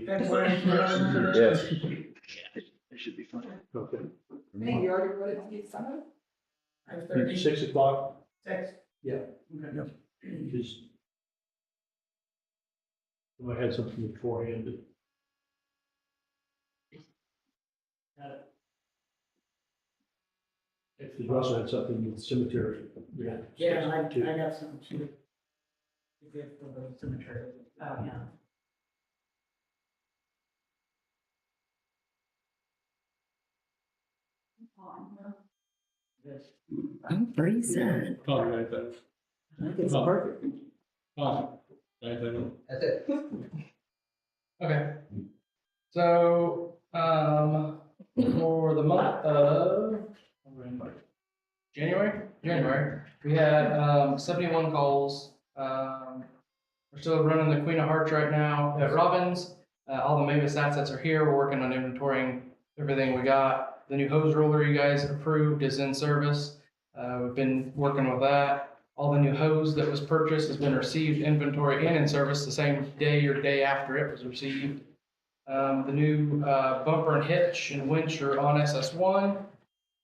S12: February.
S6: Yes.
S13: It should be fun.
S1: Okay.
S4: Hey, you already put it on the summer?
S12: 5:30.
S1: 6 o'clock,
S12: 6.
S1: Yeah.
S12: Okay.
S1: because I had something beforehand, but we also had something with the cemetery.
S12: Yeah, I got some too. You get for the cemetery.
S7: Oh, yeah. I'm freezing.
S3: Tommy, anything?
S7: I think it's perfect.
S3: Tommy, anything?
S11: That's it.
S2: Okay. So, for the month of January, we had, 71 calls. We're still running the Queen of Hearts right now at Robbins. All the Mavis assets are here. We're working on inventorying everything we got. The new hose roller you guys approved is in service. We've been working with that. All the new hose that was purchased has been received, inventory, and in service the same day or day after it was received. The new bumper and hitch and winch are on SS1.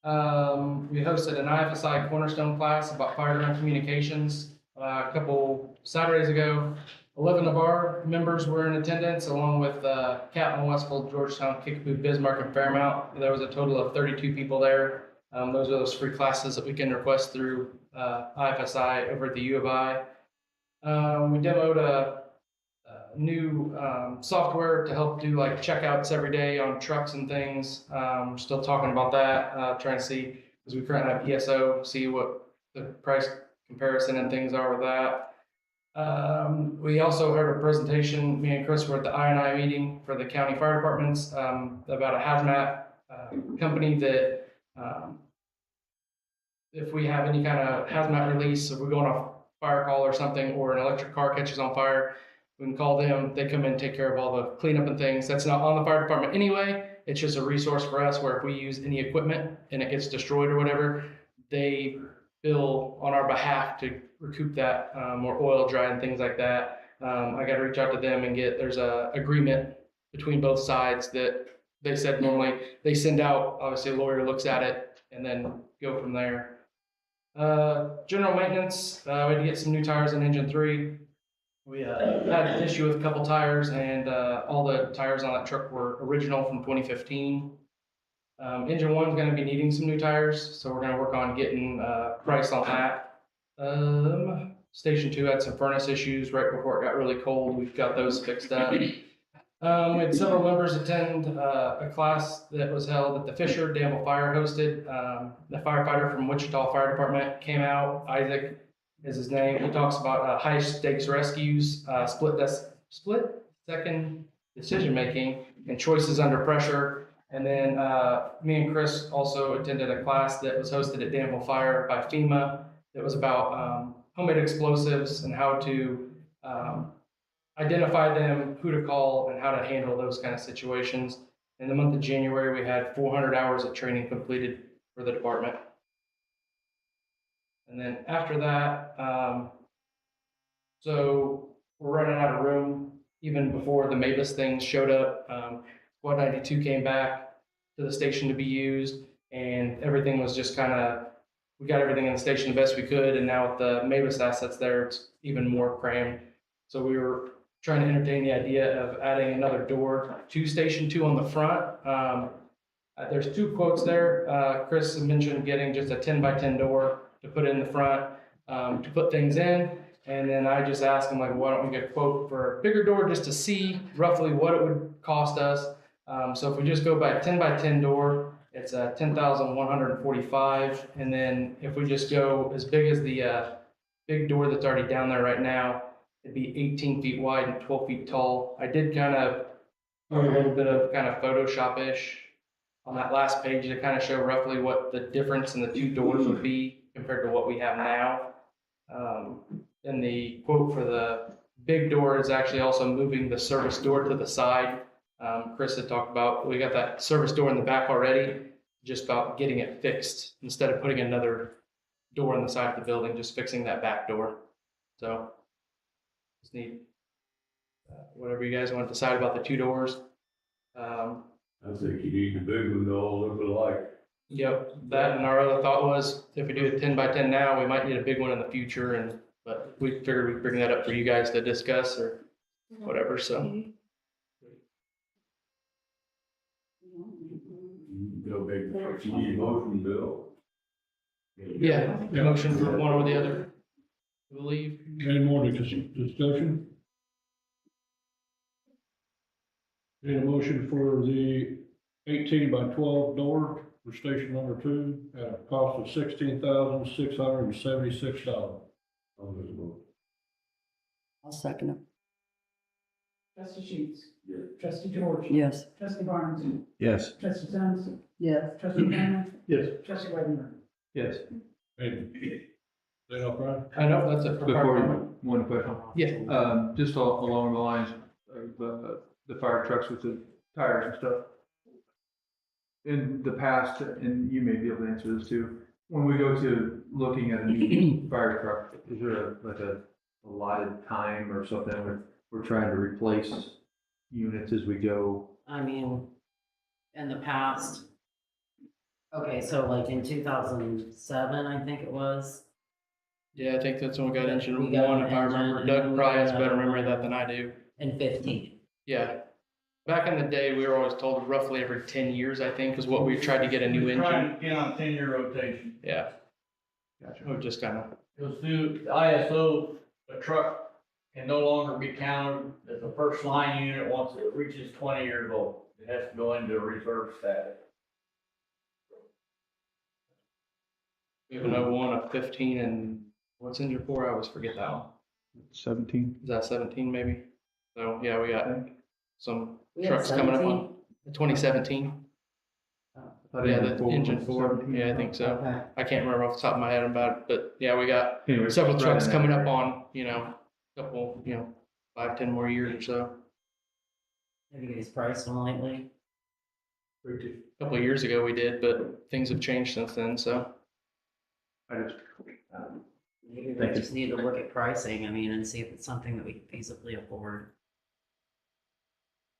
S2: We hosted an IFSI Cornerstone class about fireground communications a couple Saturdays ago. 11 of our members were in attendance, along with Captain, Westfield, Georgetown, Kickapoo, Bismarck, and Fairmount. There was a total of 32 people there. Those are those free classes that we can request through IFSI over at the U of I. We demoed a new software to help do like checkouts every day on trucks and things. We're still talking about that, trying to see, because we currently have ESO, see what the price comparison and things are with that. We also heard a presentation, me and Chris were at the I&I meeting for the county fire departments, about a hazmat company that if we have any kind of hazmat release, if we're going off fire call or something, or an electric car catches on fire, we can call them. They come in and take care of all the cleanup and things. That's not on the fire department anyway. It's just a resource for us where if we use any equipment and it gets destroyed or whatever, they bill on our behalf to recoup that, or oil dry and things like that. I got to reach out to them and there's a agreement between both sides that they said normally they send out, obviously a lawyer looks at it and then go from there. General maintenance, we had to get some new tires in engine 3. We had an issue with a couple tires, and all the tires on that truck were original from 2015. Engine 1 is going to be needing some new tires, so we're going to work on getting price on that. Station 2 had some furnace issues right before it got really cold. We've got those fixed up. We had several members attend a class that was held at the Fisher Danville Fire hosted. The firefighter from Wichita Fire Department came out. Isaac is his name. He talks about high stakes rescues, split second decision making, and choices under pressure. And then me and Chris also attended a class that was hosted at Danville Fire by FEMA that was about homemade explosives and how to identify them, who to call, and how to handle those kind of situations. In the month of January, we had 400 hours of training completed for the department. And then after that, so we're running out of room even before the Mavis thing showed up. Squad 92 came back to the station to be used, and everything was just kind of, we got everything in the station the best we could, and now with the Mavis assets there, it's even more crammed. So we were trying to entertain the idea of adding another door to Station 2 on the front. There's 2 quotes there. Chris mentioned getting just a 10 by 10 door to put in the front, to put things in. And then I just asked him, like, why don't we get a quote for a bigger door just to see roughly what it would cost us. So if we just go by a 10 by 10 door, it's $10,145. And then if we just go as big as the big door that's already down there right now, it'd be 18 feet wide and 12 feet tall. I did kind of do a little bit of kind of Photoshop-ish on that last page to kind of show roughly what the difference in the 2 doors would be compared to what we have now. And the quote for the big door is actually also moving the service door to the side. Chris had talked about, we got that service door in the back already, just about getting it fixed instead of putting another door on the side of the building, just fixing that back door. So just need whatever you guys want to decide about the 2 doors.
S6: I think you need the big one to all look alike.
S2: Yep, that, and our other thought was if we do a 10 by 10 now, we might need a big one in the future, but we figured we'd bring that up for you guys to discuss or whatever, so.
S6: No big, you need a motion, Bill.
S2: Yeah, motion for one or the other, I believe.
S3: Any more discussion? Need a motion for the 18 by 12 door for station number 2 at a cost of $16,676.
S7: I'll second it.
S12: Trustee Sheets.
S6: Yes.
S12: Trustee George.
S7: Yes.
S12: Trustee Barnes.
S13: Yes.
S12: Trustee Jones.
S4: Yes.
S12: Trustee Cameron.
S1: Yes.
S12: Trustee Whitmore.
S13: Yes.
S3: Is that all right?
S2: I know, that's it for fire
S13: Before,
S2: department.
S13: one question.
S2: Yeah.
S13: Just along the lines of the fire trucks with the tires and stuff. In the past, and you may be able to answer this too, when we go to looking at a new fire truck, is there like a allotted time or something where we're trying to replace units as we go?
S7: I mean, in the past, Okay, so like in 2007, I think it was.
S2: Yeah, I think that's when we got engine
S7: We got
S2: one, if I
S7: engine,
S2: remember.
S7: and then
S2: Doug
S7: we
S2: probably has
S7: got
S2: better
S7: another
S2: memory of that
S7: one.
S2: than I do.
S7: In 15.
S2: Yeah. Back in the day, we were always told roughly every 10 years, I think, is what we tried to get a new engine.
S5: Get on a 10-year rotation.
S2: Yeah. Gotcha. We just kind of,
S5: Goes through the ISO, a truck can no longer be counted as a first line unit once it reaches 20 years old. It has to go into a reserve status.
S2: we have an 01, a 15, and what's engine four? I always forget that one.
S13: 17.
S2: Is that 17 maybe? So, yeah, we got some
S7: We had
S2: trucks coming up
S7: 17?
S2: on 2017. Yeah, the engine four. Yeah, I think so.
S7: Okay.
S2: I can't remember off the top of my head about it, but yeah, we got
S13: Anyway,
S2: several
S13: right
S2: trucks
S13: in
S2: coming
S13: that
S2: up
S13: area.
S2: on, couple, 5, 10 more years or so.
S7: Have you guys priced them lately?
S2: A couple of years ago we did, but things have changed since then, so.
S13: I just,
S7: Maybe we
S13: Thank you.
S7: just need to look at pricing, I mean, and see if it's something that we can feasibly afford.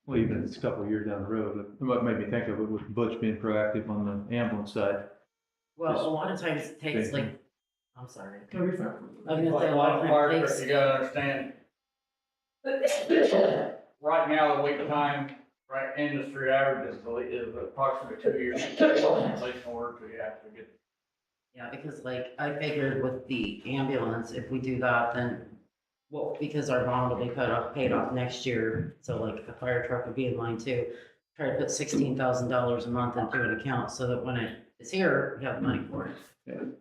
S13: well, even if it's a couple of years down the road, what made me think of it was Butch being proactive on the ambulance side.
S7: Well,
S13: Just
S7: a lot of times it takes
S13: thinking.
S7: like, I'm sorry.
S5: I was
S7: gonna say, a lot of
S5: fire
S7: times
S5: truck,
S7: takes-
S5: you gotta understand. Right now, the wait time, right, industry average is approximately 2 years. Installation order to you have to get.
S7: Yeah, because like, I figured with the ambulance, if we do that, then, well, because our bond will be paid off next year, so like the fire truck would be in line too. Try to put $16,000 a month into an account so that when it is here, we have money for it.
S13: And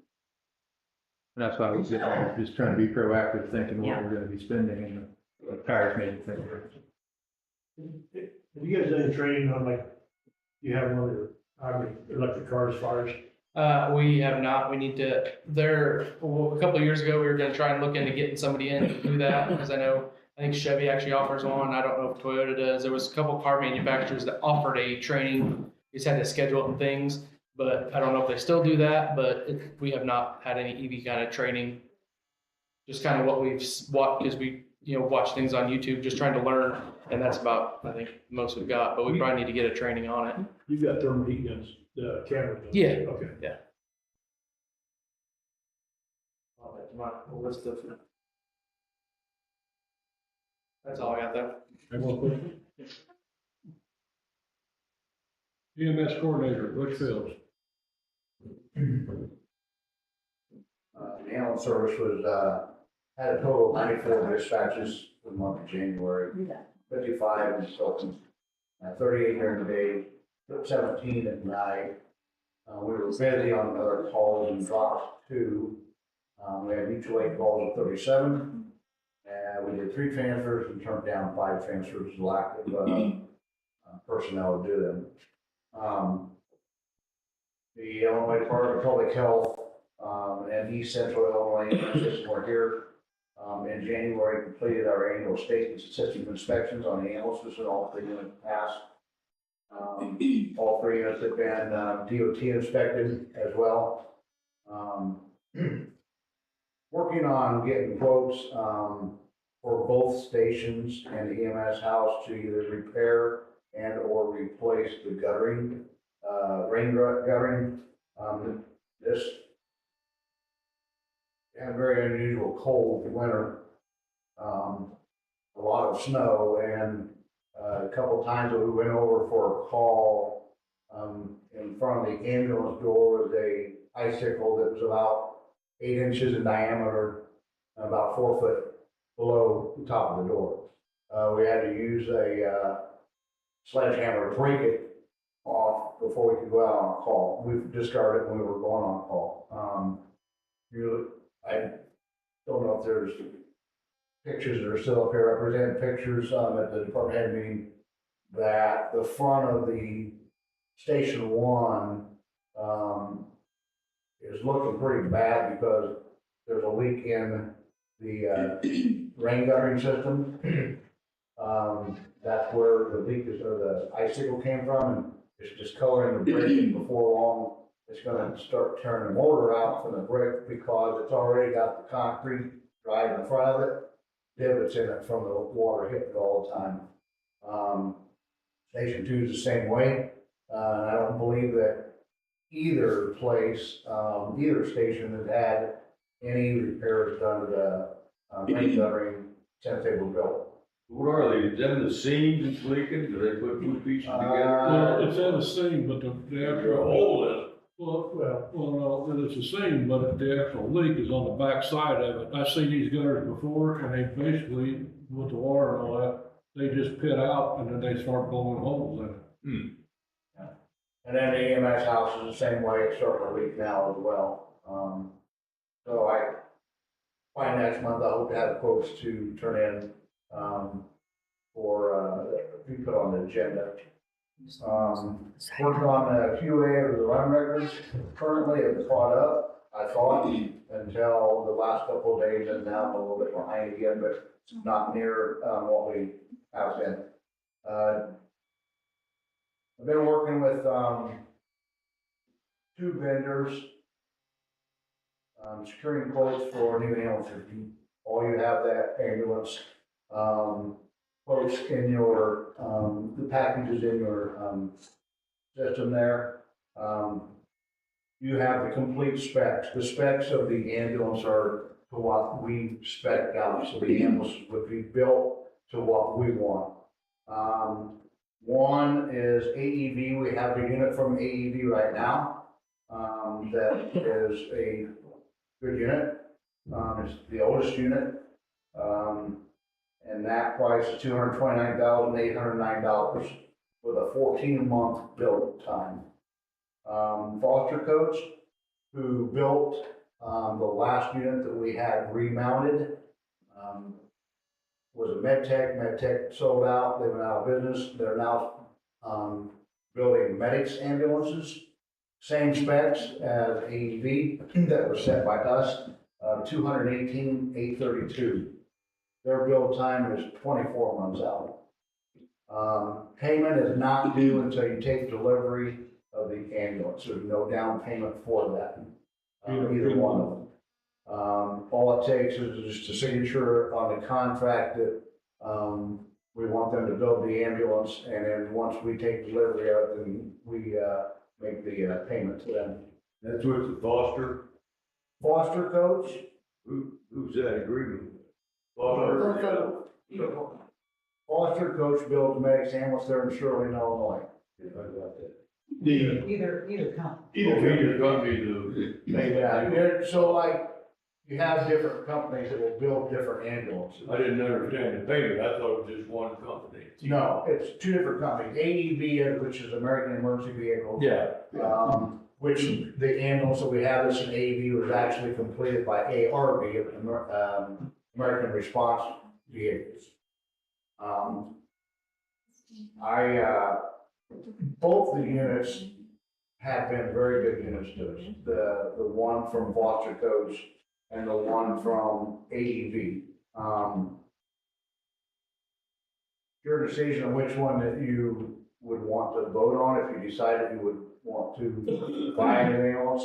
S13: that's why I was just trying to be proactive, thinking what
S7: Yeah.
S13: we're gonna be spending, and the tires made me think of it.
S1: Have you guys done any training on like, you have one of your, electric cars, fires?
S2: We have not, we need to, a couple of years ago, we were gonna try and look into getting somebody in to do that, because I think Chevy actually offers one, I don't know if Toyota does, there was a couple car manufacturers that offered a training, we just had to schedule it and things, but I don't know if they still do that, but we have not had any EV kind of training. Just kind of what we've watched, because we, watch things on YouTube, just trying to learn, and that's about, I think, most we've got, but we probably need to get a training on it.
S1: You've got thermal heat guns, the camera guns.
S2: Yeah.
S1: Okay.
S2: Yeah. That's all I got there.
S3: Any more questions? EMS coordinator, Butch Fields.
S14: The ambulance service was, had a total of 94 dispatches for the month of January, 55 in Tilton, 38 during the day, 17 at night. We were busy on other calls and dropped 2. We had mutual aid calls of 37, and we did 3 transfers and turned down 5 transfers, lack of personnel to do them. The Illinois Department of Public Health and East Central Illinois system were here in January, completed our annual state and system inspections on the ambulances, and all 3 units passed. All 3 units have been DOT inspected as well. Working on getting quotes for both stations and the EMS house to either repair and or replace the guttering, rain guttering. This had a very unusual cold winter, a lot of snow, and a couple times that we went over for a call, in front of the ambulance door was a icicle that was about 8 inches in diameter, about 4 foot below the top of the door. We had to use a sledgehammer to break it off before we could go out on a call. We discarded it when we were going on a call. I don't know if there's pictures that are still up here. I presented pictures at the department head meeting that the front of the station 1 is looking pretty bad because there's a leak in the rain guttering system. That's where the leak is, or the icicle came from, and it's discoloring the brick, and before long, it's gonna start turning the mortar out from the brick because it's already got the concrete dried in front of it, divots in it from the water hitting it all the time. Station 2 is the same way. I don't believe that either place, either station has had any repairs done to the main guttering since they were built.
S6: What are they, is them the seams that's leaking, do they put two pieces together?
S3: Well, it's in a seam, but the
S6: They're
S3: actual,
S6: a hole in it.
S3: well, no, it's a seam, but the actual leak is on the back side of it. I've seen these gutters before, and they basically, with the water and all that, they just pit out, and then they start blowing holes in it.
S14: And then the EMS house is the same way, it's starting to leak now as well. So by next month, I hope to have quotes to turn in, be put on the agenda. Working on the QA of the run records, currently it's caught up, I thought, until the last couple of days, and now I'm a little bit behind again, but not near, what we have been. I've been working with, two vendors, securing quotes for new ambulances. All you have that ambulance, quotes in your, the packages in your, system there. You have the complete specs. The specs of the ambulance are to what we spec out, so the ambulance would be built to what we want. One is AEV, we have a unit from AEV right now, that is a good unit. It's the oldest unit. And that price is $229,809 with a 14-month build time. Foster Coach, who built, the last unit that we had remounted, was a MedTech. MedTech sold out, they went out of business. They're now, building medics ambulances. Same specs as AEV that were set by us, 218,832. Their build time is 24 months out. Payment is not due until you take delivery of the ambulance. There's no down payment for that, either one of them. All it takes is just a signature on the contract that, we want them to build the ambulance, and then once we take delivery of it, then we, make the, payment to them.
S6: That's with the Foster,
S14: Foster Coach,
S6: who's that agreement? Foster, yeah.
S14: Foster Coach builds medics ambulance there in Sterling, Illinois.
S6: Yeah, I got that.
S11: Either company.
S6: Either company to.
S14: Yeah, so like, you have different companies that will build different ambulances.
S6: I didn't understand the payment, I thought it was just one company.
S14: No, it's two different companies. AEB, which is American Emergency Vehicle.
S6: Yeah.
S14: Which the ambulance that we have this in AEB was actually completed by ARV, American Response Vehicles. Both the units have been very good units to us. The one from Foster Coach and the one from AEV. Your decision on which one that you would want to vote on, if you decided you would want to buy anything else.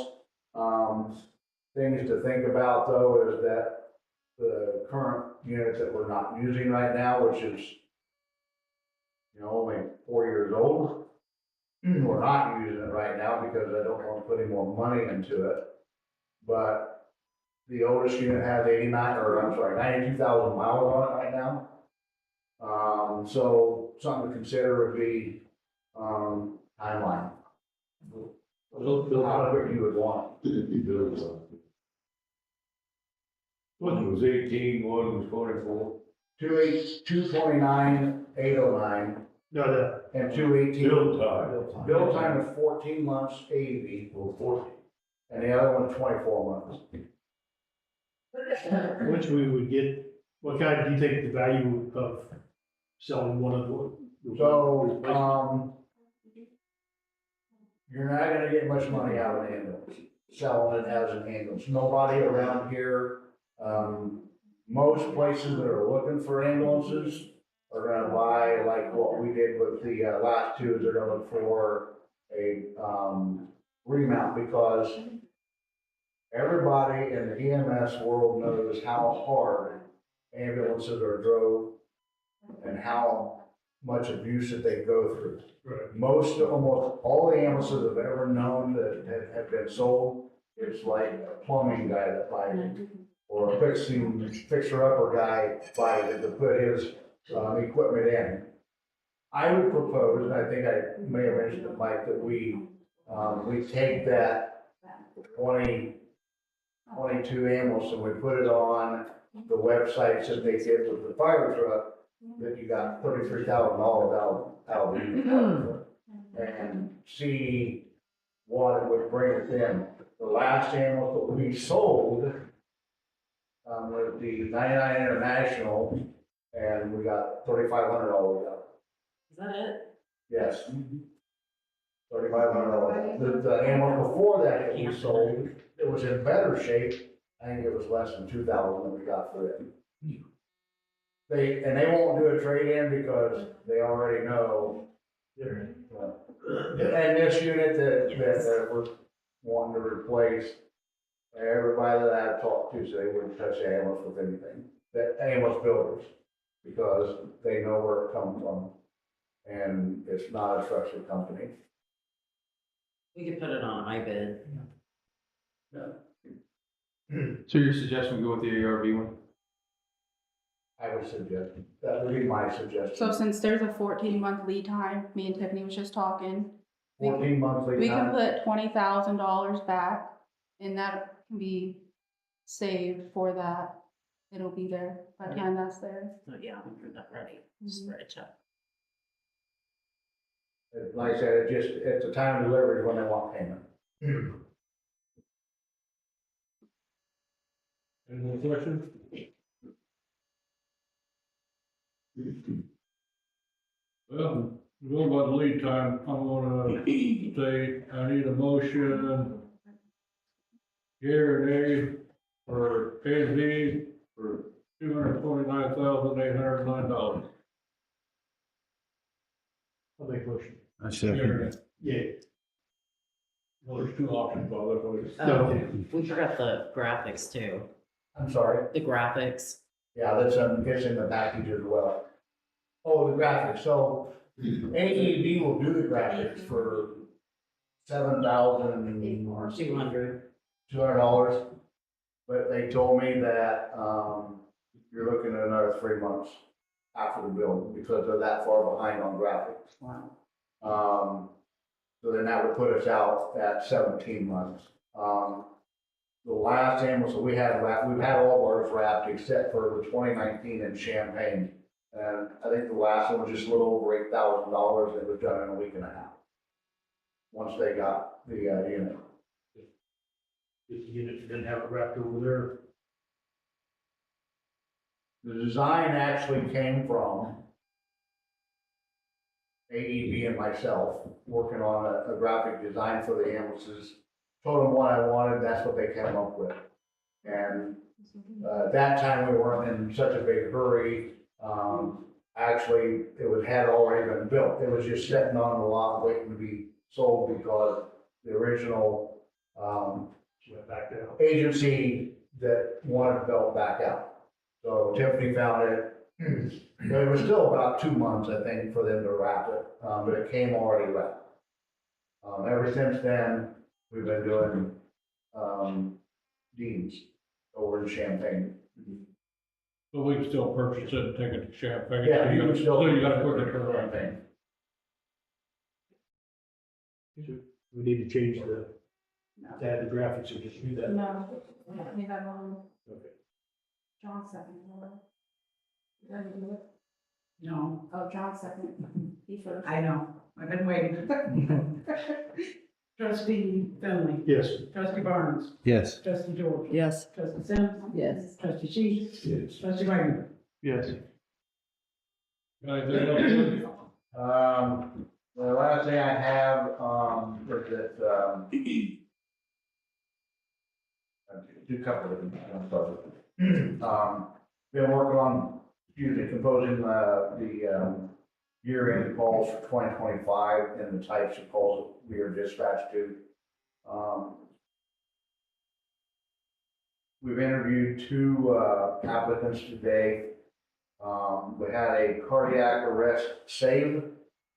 S14: Things to think about though is that the current unit that we're not using right now, which is, only 4 years old, we're not using it right now because I don't want to put any more money into it. But the oldest unit has 92,000 miles on it right now. So something to consider would be, timeline. How quick you would want it.
S6: One was 18, one was 24.
S14: 229,809
S1: No,
S14: and 218.
S6: Build time.
S14: Build time is 14 months AEV,
S6: Well, 14.
S14: and the other one 24 months.
S1: which we would get, what kind, do you think the value of selling one of the?
S14: So, you're not gonna get much money out of an ambulance, selling it as an ambulance. Nobody around here, most places that are looking for ambulances are gonna buy like what we did with the last two, they're gonna look for a, remount, because everybody in the EMS world knows how hard ambulances are drove and how much abuse that they go through.
S1: Right.
S14: Almost all the ambulances I've ever known that have been sold, it's like a plumbing guy that buys it, or a fixer-upper guy buys it to put his, equipment in. I would propose, and I think I may have mentioned to Mike, that we take that 22 ambulance and we put it on the websites that they get with the fire truck, that you got $33,000 out of it, and see what it would bring us in. The last ambulance that we sold was the 99 International, and we got $3,500 out.
S7: Is that it?
S14: Yes. $3,500. The ambulance before that we sold, it was in better shape. I think it was less than $2,000 that we got for it. They won't do a trade-in because they already know. And this unit that we're wanting to replace, everybody that I've talked to said they wouldn't touch the ambulance with anything. The ambulance builders, because they know where it comes from. And it's not a trusted company.
S7: We could put it on iBid.
S13: So your suggestion, we go with the ARV one?
S14: I would suggest, that would be my suggestion.
S4: So since there's a 14-month lead time, me and Tiffany was just talking.
S14: 14 monthly
S4: We can
S14: time.
S4: put $20,000 back, and that can be saved for that. It'll be there by the time that's there.
S7: So yeah, I'm for that ready. Just write a check.
S14: Like I said, it just, at the time of delivery is when they want payment.
S3: Any more questions? Well, going by the lead time, I'm gonna say, I need a motion. Gary, for A and B for $229,809.
S1: I'll make a motion.
S13: I second.
S1: Yeah.
S3: Well, there's two options, Bob, that's what it is.
S7: We forgot the graphics too.
S14: I'm sorry.
S7: The graphics.
S14: Yeah, that's, it's in the package as well. Oh, the graphics, so AED will do the graphics for $7,200.
S7: $200.
S14: But they told me that, you're looking at another 3 months after the build, because they're that far behind on graphics.
S7: Wow.
S14: So then that would put us out at 17 months. The last ambulance that we had wrapped, we've had all of ours wrapped except for the 2019 in Champaign. And I think the last one was just a little over $8,000. It was done in a week and a half. Once they got the unit.
S1: If the unit didn't have it wrapped over there.
S14: The design actually came from AEB and myself, working on a graphic design for the ambulances. Told them what I wanted, that's what they came up with. And at that time, we weren't in such a big hurry. Actually, had already been built. It was just sitting on the lot waiting to be sold because the original
S1: Went back down.
S14: agency that wanted to build back out. So Tiffany found it. But it was still about 2 months, I think, for them to wrap it, but it came already wrapped. Ever since then, we've been doing, deeds over in Champaign.
S3: But we can still purchase it and take it to Champaign.
S14: Yeah, you can still.
S3: So you gotta put it in
S14: Champaign.
S1: We need to change to add the graphics or just do that.
S4: No, we have,
S1: Okay.
S4: John second. Ready to do it?
S12: No,
S4: Oh, John second. He first.
S12: I know, I've been waiting. Trustee Finley.
S1: Yes.
S12: Trustee Barnes.
S13: Yes.
S12: Trustee George.
S7: Yes.
S12: Trustee Sims.
S4: Yes.
S12: Trustee Sheets.
S1: Yes.
S12: Trustee Wagner.
S13: Yes.
S3: Anything else?
S14: The last thing I have, is that, do a couple of them. Been working on, composing, the year-end calls for 2025 and the types of calls that we are dispatched to. We've interviewed 2 applicants today. We had a cardiac arrest saved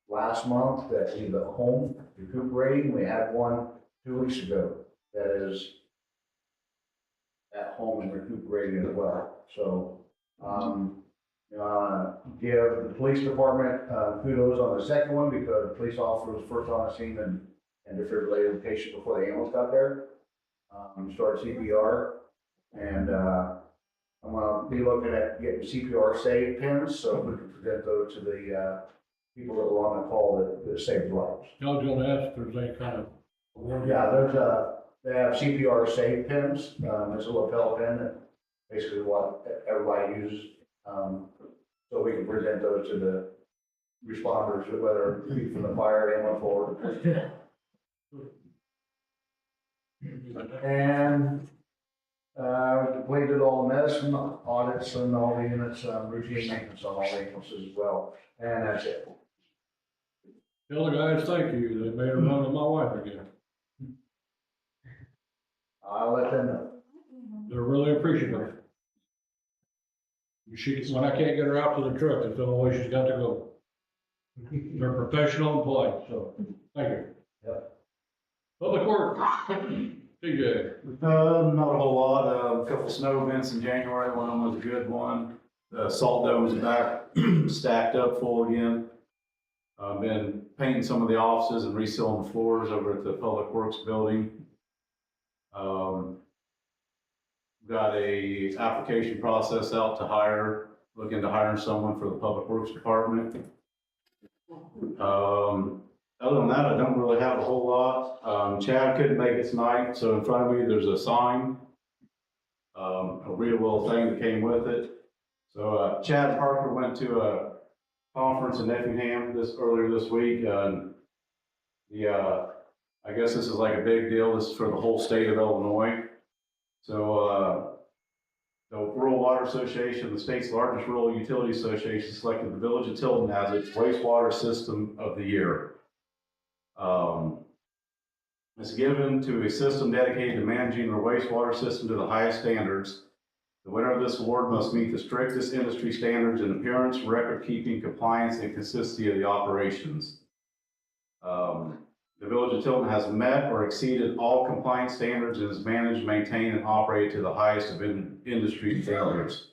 S14: last month that he's at home recuperating. We had one 2 weeks ago that is at home and recuperating as well. So, give the police department kudos on the second one because the police officer was first on the scene and defibrillated the patient before the ambulance got there. Started CPR, and I'm gonna be looking at getting CPR save pins so we can present those to the people that were on the call that saved lives.
S3: I was gonna ask if there's any kind of.
S14: Yeah, they have CPR save pins. It's a lapel pin that basically what everybody uses. So we can present those to the responders, whether it be from the fire, ambulance, or. And, completed all the medicine audits and all the units, routine maintenance on all the ambulances as well. And that's it.
S3: Tell the guys, thank you, they made a run with my wife again.
S14: I'll let them know.
S3: They're really appreciative. When I can't get her out to the truck, that's the only way she's got to go. They're professional and polite, so, thank you.
S14: Yep.
S3: Public Works, TJ.
S15: Not a whole lot, a couple snow events in January, one of them was a good one. The salt dome is back, stacked up full again. I've been painting some of the offices and resealing the floors over at the Public Works building. Got a application process out to looking to hire someone for the Public Works Department. Other than that, I don't really have a whole lot. Chad couldn't make it tonight, so in front of me, there's a sign, a readable thing that came with it. So Chad Parker went to a conference in Effingham earlier this week. I guess this is like a big deal. This is for the whole state of Illinois. So the Rural Water Association, the state's largest rural utility association, selected the Village of Tilton as its wastewater system of the year. It's given to a system dedicated to managing their wastewater system to the highest standards. The winner of this award must meet the strictest industry standards in appearance, record keeping, compliance, and consistency of the operations. The Village of Tilton has met or exceeded all compliance standards and is managed, maintained, and operated to the highest of industry standards.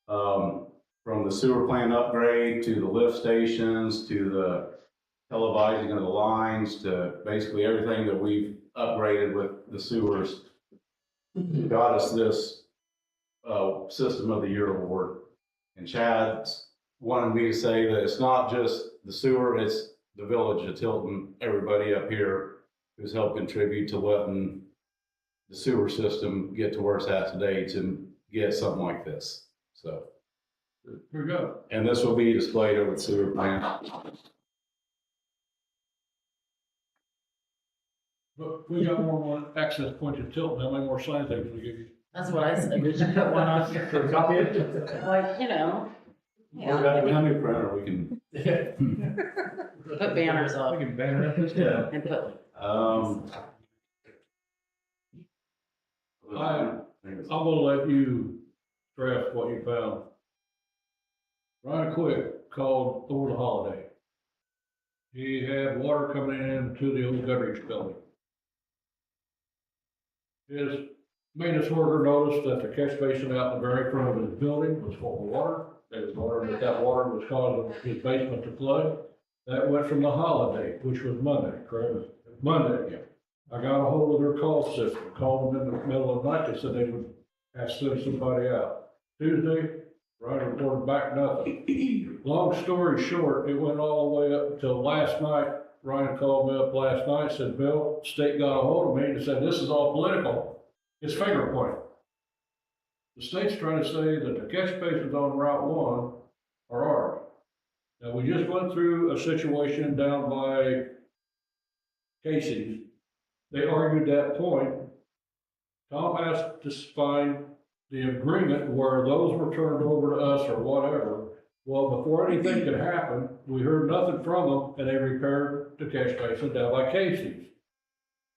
S15: From the sewer plant upgrade to the lift stations to the televising of the lines to basically everything that we've upgraded with the sewers got us this System of the Year award. And Chad wanted me to say that it's not just the sewer, it's the Village of Tilton, everybody up here who's helped contribute to letting the sewer system get to where it's at today to get something like this. So.
S3: Here we go.
S15: And this will be displayed over the sewer plant.
S3: But we got more access points in Tilton, how many more signs they gonna give you?
S7: That's what I said, we should put one on here.
S3: For a copy?
S7: Like, you know.
S15: We got a new printer, we can.
S7: Put banners up.
S3: We can banner up this
S7: And
S3: town.
S7: put,
S3: I'm gonna let you stress what you found. Ryan Quick called over the holiday. He had water coming into the old Goodrich building. His maintenance worker noticed that the catch basin out in the very front of his building was full of water. There was water, that water was causing his basement to flood. That went from the holiday, which was Monday, correct? Monday. I got a hold of their call system, called them in the middle of the night, they said they would have to send somebody out. Tuesday, Ryan reported back nothing. Long story short, it went all the way up until last night. Ryan called me up last night, said, Bill, state got a hold of me and said, this is all political. It's finger pointing. The state's trying to say that the catch basins on Route 1 are ours. Now, we just went through a situation down by Casey's. They argued that point. Tom asked to find the agreement where those were turned over to us or whatever. Well, before anything could happen, we heard nothing from them and they repaired the catch basin down by Casey's.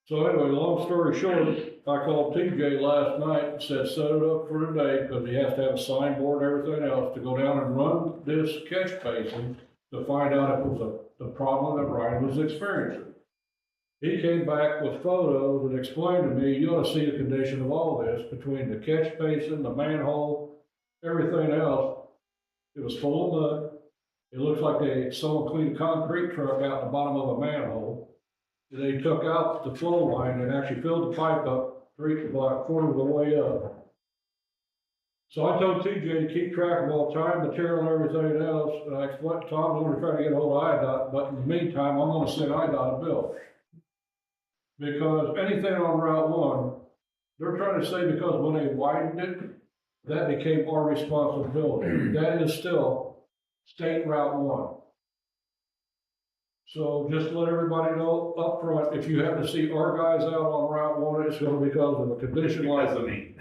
S3: So anyway, long story short, I called TJ last night and said, set it up for today, because he has to have a signboard and everything else to go down and run this catch basin to find out if it was the problem that Ryan was experiencing. He came back with photos and explained to me, you ought to see the condition of all this, between the catch basin, the manhole, everything else. It was full of mud. It looks like someone cleaned a concrete truck out the bottom of a manhole. They took out the flow line and actually filled the pipe up, about a quarter of the way up. So I told TJ to keep track of all time, material, and everything else, and I explained, Tom's gonna try to get hold of IDOT, but in the meantime, I'm gonna send IDOT a bill. Because anything on Route 1, they're trying to say because when they widened it, that became our responsibility. That is still State Route 1. So just to let everybody know up front, if you happen to see our guys out on Route 1, it's gonna be because of a condition like.
S6: Because of me.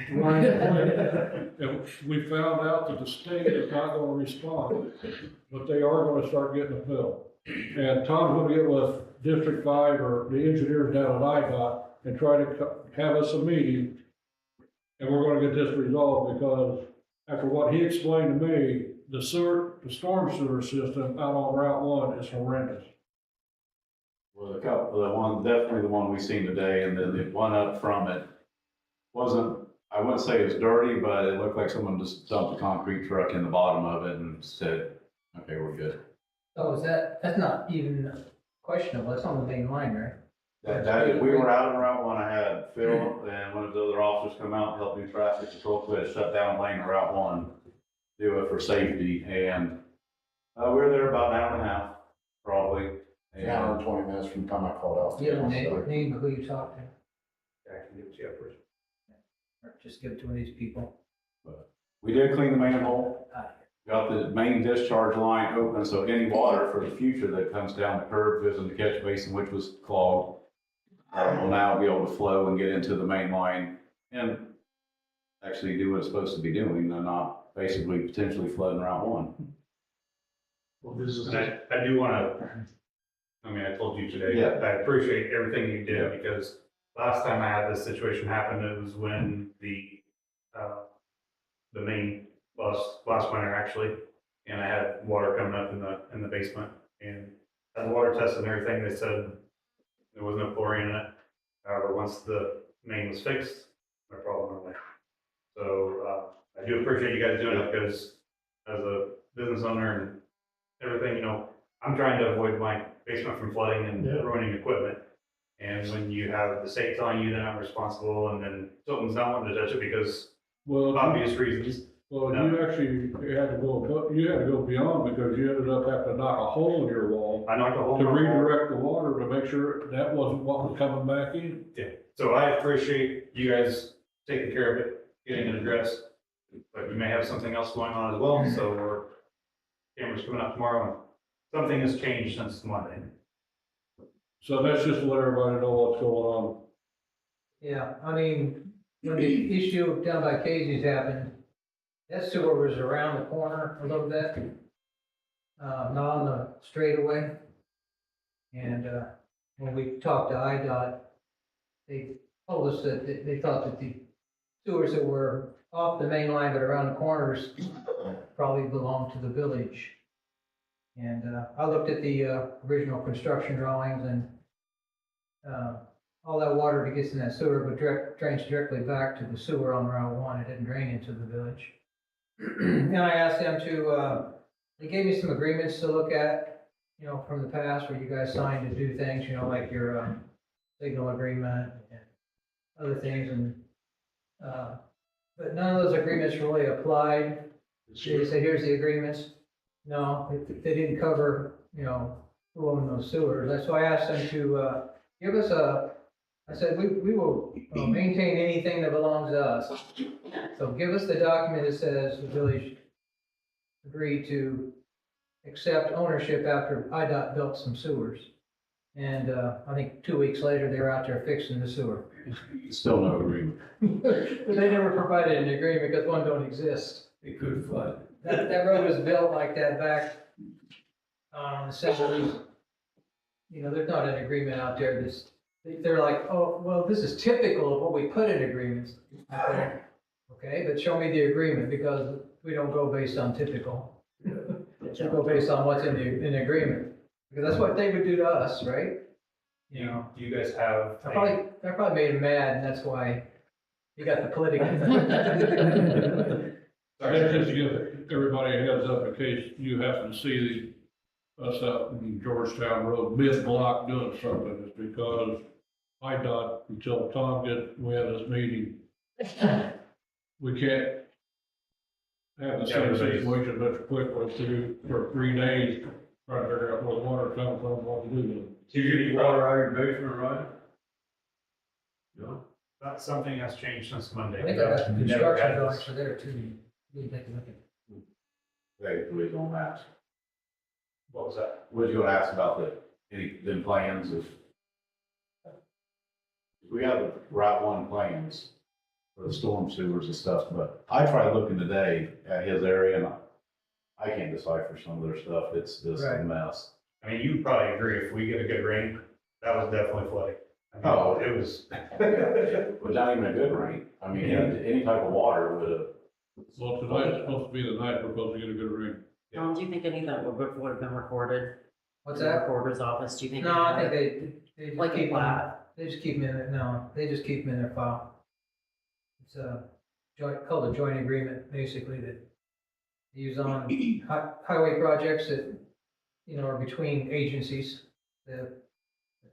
S3: And we found out that the state is not gonna respond, but they are gonna start getting a bill. And Tom's gonna get with District 5 or the engineers down at IDOT and try to have us a meeting. And we're gonna get this resolved, because after what he explained to me, the storm sewer system out on Route 1 is horrendous.
S15: Well, definitely the one we seen today, and then the one up from it wasn't, I wouldn't say it's dirty, but it looked like someone just dumped a concrete truck in the bottom of it and said, okay, we're good.
S11: Oh, that's not even questionable, that's on the main line, right?
S15: We were out on Route 1, I had Phil and one of the other officers come out and help do traffic control, so we had to shut down lane on Route 1, do it for safety, and we were there about an hour and a half, probably.
S14: An hour and 20 minutes from the time I called out.
S11: You have a name of who you talked to, or just give it to one of these people.
S15: We did clean the manhole, got the main discharge line open, so any water for the future that comes down the curb, goes in the catch basin, which was clogged, will now be able to flow and get into the main line and actually do what it's supposed to be doing, and not basically potentially flooding Route 1.
S1: Well, this is.
S6: And I do wanna, I mean, I told you today,
S15: Yeah.
S6: I appreciate everything you did, because last time I had this situation happen, it was when the main last winter actually, and I had water coming up in the basement, and had the water test and everything, they said there was no chlorine in it. However, once the main was fixed, no problem went away. So, I do appreciate you guys doing it, because as a business owner and everything, I'm trying to avoid my basement from flooding and ruining equipment. And when you have the state telling you they're not responsible, and then Tilton's not wanting to touch it because of obvious reasons.
S3: Well, you actually had to go beyond, because you ended up having to knock a hole in your wall.
S6: I knocked a hole in
S3: to
S6: my wall.
S3: redirect the water to make sure that wasn't what was coming back in.
S6: Yeah, so I appreciate you guys taking care of it, getting it addressed. But we may have something else going on as well, so cameras coming up tomorrow, and something has changed since Monday.
S3: So that's just to let everybody know what's going on.
S11: Yeah, I mean, when the issue down by Casey's happened, that sewer was around the corner a little bit, not on the straightaway. And, when we talked to IDOT, they told us that they thought that the sewers that were off the main line but around the corners probably belonged to the village. And, I looked at the, original construction drawings, and, all that water that gets in that sewer drains directly back to the sewer on Route 1. It didn't drain into the village. And I asked them to, they gave me some agreements to look at, from the past where you guys signed to do things, like your, signal agreement and other things, and, but none of those agreements really applied. They said, here's the agreements. No, they didn't cover, who owned those sewers. That's why I asked them to, give us I said, we will maintain anything that belongs to us. So give us the document that says the village agreed to accept ownership after IDOT built some sewers. And, I think 2 weeks later, they were out there fixing the sewer.
S15: Still no agreement.
S11: But they never provided an agreement because one don't exist.
S6: It could flood.
S11: That road was built like that back, in the 70s. There's not an agreement out there that they're like, oh, well, this is typical of what we put in agreements. Okay, but show me the agreement, because we don't go based on typical. We go based on what's in the agreement, because that's what they would do to us, right? You know,
S16: Do you guys have?
S11: I probably made him mad, and that's why you got the political.
S3: That's just to give everybody a heads up in case you happen to see us out in Georgetown Road mid-block doing something, is because IDOT, until Tom we had this meeting, we can't have the same situation Mr. Quick went through for 3 days, trying to figure out where the water comes from, what to do with it.
S16: Do you get water out of your basement, right? No. That's something that's changed since Monday.
S11: I think I got the construction drawings for there too. You can take a look at.
S15: Hey, we was gonna ask.
S16: What was that?
S15: We was gonna ask about them plans of. We have the Route 1 plans for the storm sewers and stuff, but I tried looking today at his area and I can't decipher some of their stuff. It's just a mess.
S16: I mean, you probably agree, if we get a good rain, that was definitely flooding. I mean,
S15: Oh.
S16: It was.
S15: But not even a good rain. I mean, any type of water would have.
S3: Well, tonight's supposed to be the night we're supposed to get a good rain.
S7: Tom, do you think any of that would have been recorded?
S11: What's
S7: In the
S11: that?
S7: Recorder's office, do you think?
S11: No, I think they just
S7: Like a
S11: keep them,
S7: plat?
S11: they just keep them in there, no, they just keep them in their file. It's a called a joint agreement, basically, that they use on highway projects that, you know, are between agencies. That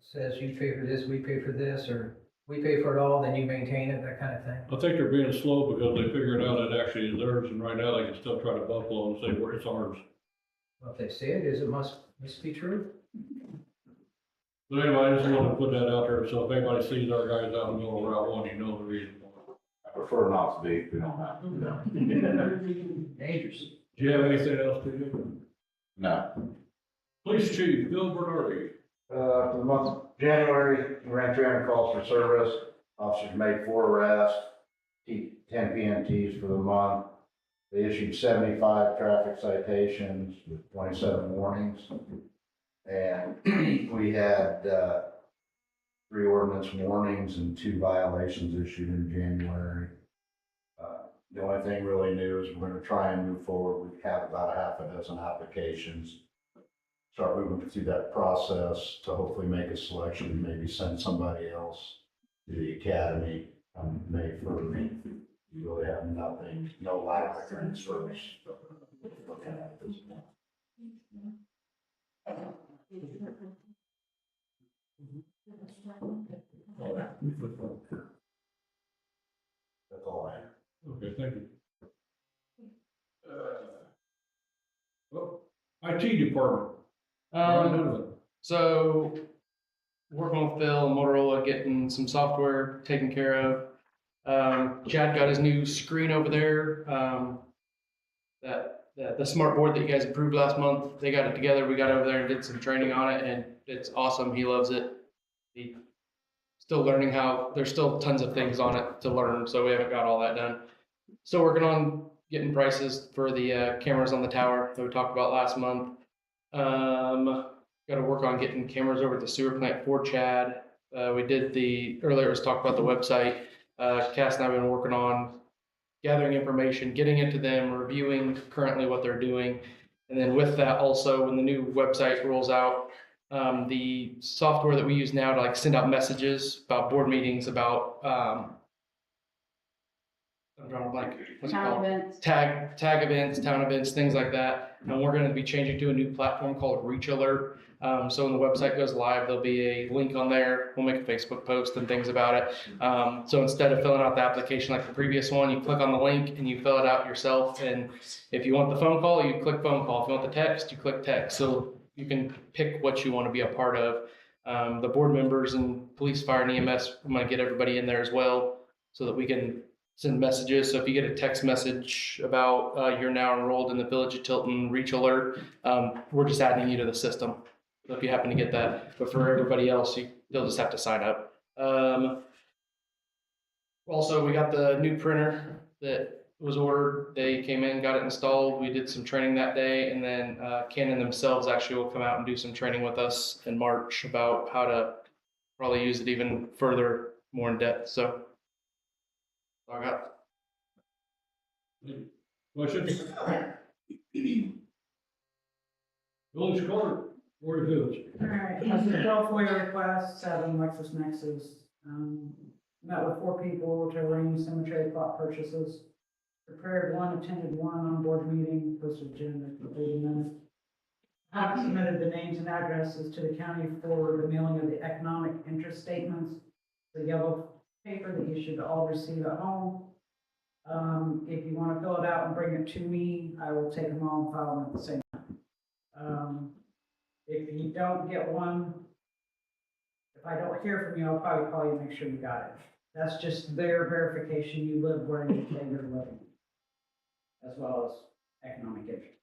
S11: says you pay for this, we pay for this, or we pay for it all, then you maintain it, that kind of thing.
S3: I think they're being slow because they figured out it actually is theirs, and right now they can still try to buffalo and say, well, it's ours.
S11: Well, if they say it is, it must be true.
S3: But anyway, I just wanted to put that out there, so if anybody sees our guys out in the middle of Route 1, you know the reason why.
S15: I prefer not to be, if we don't have to.
S11: No. Dangerous.
S3: Do you have anything else to do?
S15: No.
S3: Police Chief Bill Bernardi.
S14: For the month of January, we ran 300 calls for service. Officers made 4 arrests, 10 PMTs for the month. They issued 75 traffic citations with 27 warnings. And we had 3 ordinance warnings and 2 violations issued in January. The only thing really new is we're going to try and move forward. We have about half a dozen applications. Start moving through that process to hopefully make a selection and maybe send somebody else to the academy on May 1st. You really have nothing, no lack of transfers. Looking at this point. That's all I have.
S3: Okay, thank you. Well, IT department.
S2: So working with Phil and Motorola, getting some software taken care of. Chad got his new screen over there. The smart board that you guys approved last month, they got it together. We got over there and did some training on it, and it's awesome. He loves it. He's still learning there's still tons of things on it to learn, so we haven't got all that done. Still working on getting prices for the cameras on the tower that we talked about last month. Got to work on getting cameras over at the sewer plant for Chad. We did earlier it was talked about the website. Cass and I have been working on gathering information, getting it to them, reviewing currently what they're doing. And then with that also, when the new website rolls out, the software that we use now to send out messages about board meetings, about I'm drawing a blank. What's it called?
S4: Events.
S2: Tag events, town events, things like that. And we're going to be changing to a new platform called Reach Alert. So when the website goes live, there'll be a link on there. We'll make a Facebook post and things about it. So instead of filling out the application like the previous one, you click on the link and you fill it out yourself. And if you want the phone call, you click phone call. If you want the text, you click text. So you can pick what you want to be a part of. The board members and police, fire, and EMS, I'm going to get everybody in there as well so that we can send messages. So if you get a text message about you're now enrolled in the Village of Tilton Reach Alert, we're just adding you to the system. So if you happen to get that, but for everybody else, they'll just have to sign up. Also, we got the new printer that was ordered. They came in, got it installed. We did some training that day, and then Canon themselves actually will come out and do some training with us in March about how to probably use it even further, more in depth, so. That's all I got.
S3: Questions? Village Court, Board of Hills.
S12: All right, has the bill FOIA request, 7 LexisNexis. Met with 4 people to arrange cemetery plot purchases. Prepared 1, attended 1 on-board meeting, posted agenda for 30 minutes. Have submitted the names and addresses to the county for the mailing of the economic interest statements, the yellow paper that you should all receive at home. If you want to fill it out and bring it to me, I will take them all and file them at the same time. If you don't get one, if I don't hear from you, I'll probably call you and make sure you got it. That's just their verification you live where you say you're living, as well as economic interest.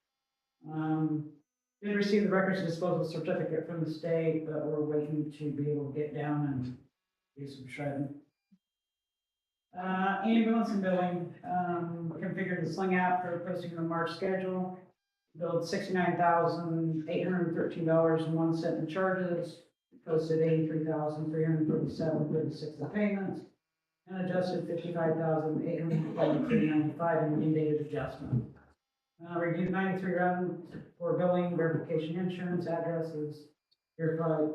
S12: Did receive the records disposal certificate from the state, but we're waiting to be able to get down and do some shredding. Ambulance and billing, configured the Sling app for posting the March schedule. Billed $69,813.01 in charges. Posted $83,337.36 in payments. And adjusted $55,843.95 in mandated adjustment. Reviewed 93 runs for billing, verification, insurance, addresses. Verified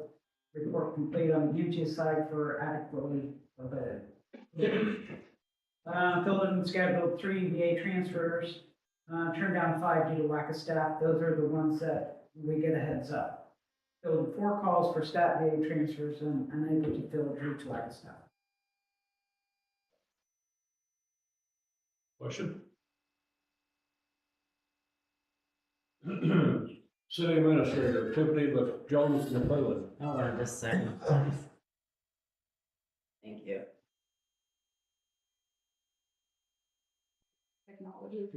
S12: report complete on the UT side for adequately obeyed. Filled and scheduled 3 VA transfers. Turned down 5 due to lack of staff. Those are the ones that we get a heads up. Filled 4 calls for stat VA transfers and unable to fill due to lack of staff.
S3: Question? City Administrator Tiffany Jones McClellan.
S7: Hold on just a second. Thank you.
S4: Technology.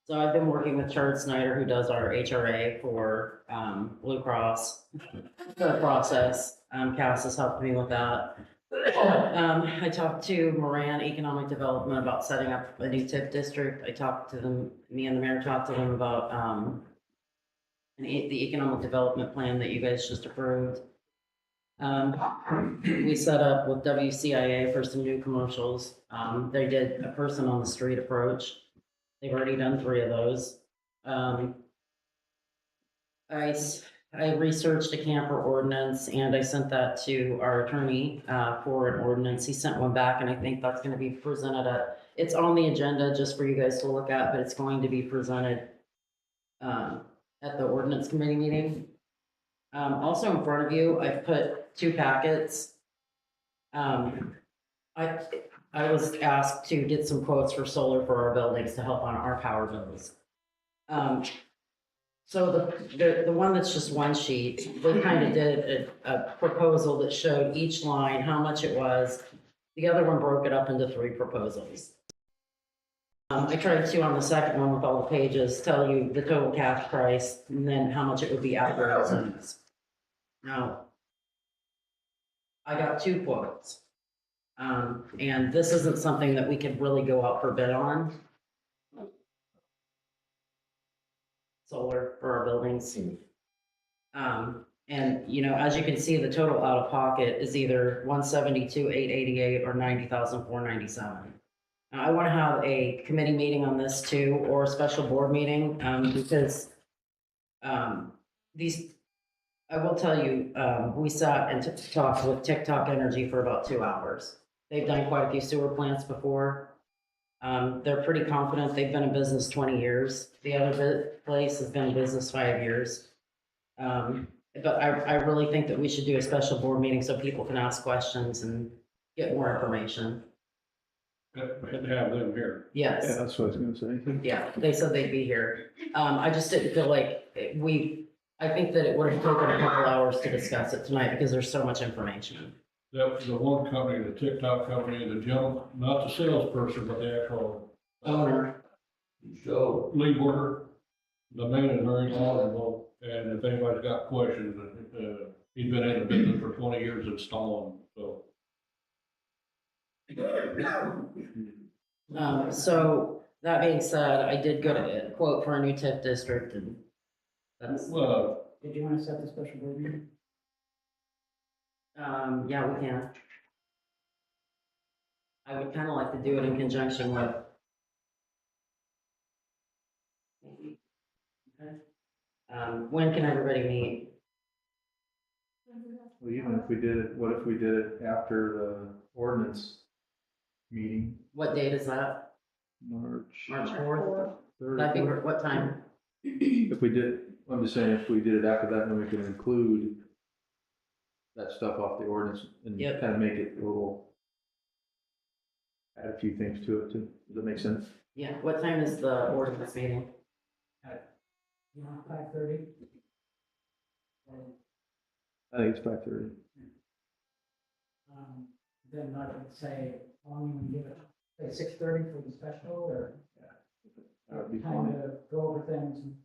S7: So I've been working with Chard Snyder, who does our HRA for Blue Cross for the process. Cass has helped me with that. I talked to Moran Economic Development about setting up a new TIF district. I talked to them, me and the mayor talked to them about the economic development plan that you guys just approved. We set up with WCIA for some new commercials. They did a person on the street approach. They've already done 3 of those. I researched a camper ordinance and I sent that to our attorney for an ordinance. He sent one back and I think that's going to be presented it's on the agenda just for you guys to look at, but it's going to be presented at the ordinance committee meeting. Also in front of you, I've put 2 packets. I was asked to get some quotes for solar for our buildings to help on our power bills. So the one that's just one sheet, we kind of did a proposal that showed each line, how much it was. The other one broke it up into 3 proposals. I tried to, on the second one with all the pages, tell you the total cash price and then how much it would be after incentives. Now, I got 2 quotes. And this isn't something that we could really go out for bid on. Solar for our buildings. And you know, as you can see, the total out of pocket is either $172,888 or $90,497. Now, I want to have a committee meeting on this too, or a special board meeting, because I will tell you, we sat and talked with TikTok Energy for about 2 hours. They've done quite a few sewer plants before. They're pretty confident. They've been in business 20 years. The other place has been in business 5 years. But I really think that we should do a special board meeting so people can ask questions and get more information.
S3: And have them here.
S7: Yes.
S13: Yeah, that's what I was gonna say.
S7: Yeah, they said they'd be here. I just didn't feel like I think that it would have taken a couple hours to discuss it tonight because there's so much information.
S3: That was the one company, the TikTok company, the gentleman, not the salesperson, but the actual
S7: owner.
S3: Lead worker. The man is very knowledgeable, and if anybody's got questions, he's been in the business for 20 years installing, so.
S7: So that being said, I did go to quote for a new TIF district and that's.
S3: Well,
S12: Did you want to set the special board meeting?
S7: Yeah, we can. I would kind of like to do it in conjunction with. Okay. When can everybody meet?
S13: Well, even if we did it, what if we did it after the ordinance meeting,
S7: What date is that?
S13: March?
S7: March 4th?
S13: Third,
S7: That'd be,
S13: fourth?
S7: what time?
S13: If we did, I'm just saying, if we did it after that, then we could include that stuff off the ordinance and
S7: Yep.
S13: kind of make it a little, add a few things to it too. Does that make sense?
S7: Yeah, what time is the ordinance meeting?
S12: 5:30.
S13: I think it's 5:30.
S12: Then I would say, how long you want to give it, say 6:30 for the special, or
S13: That would be
S12: time
S13: fine.
S12: to go over things and.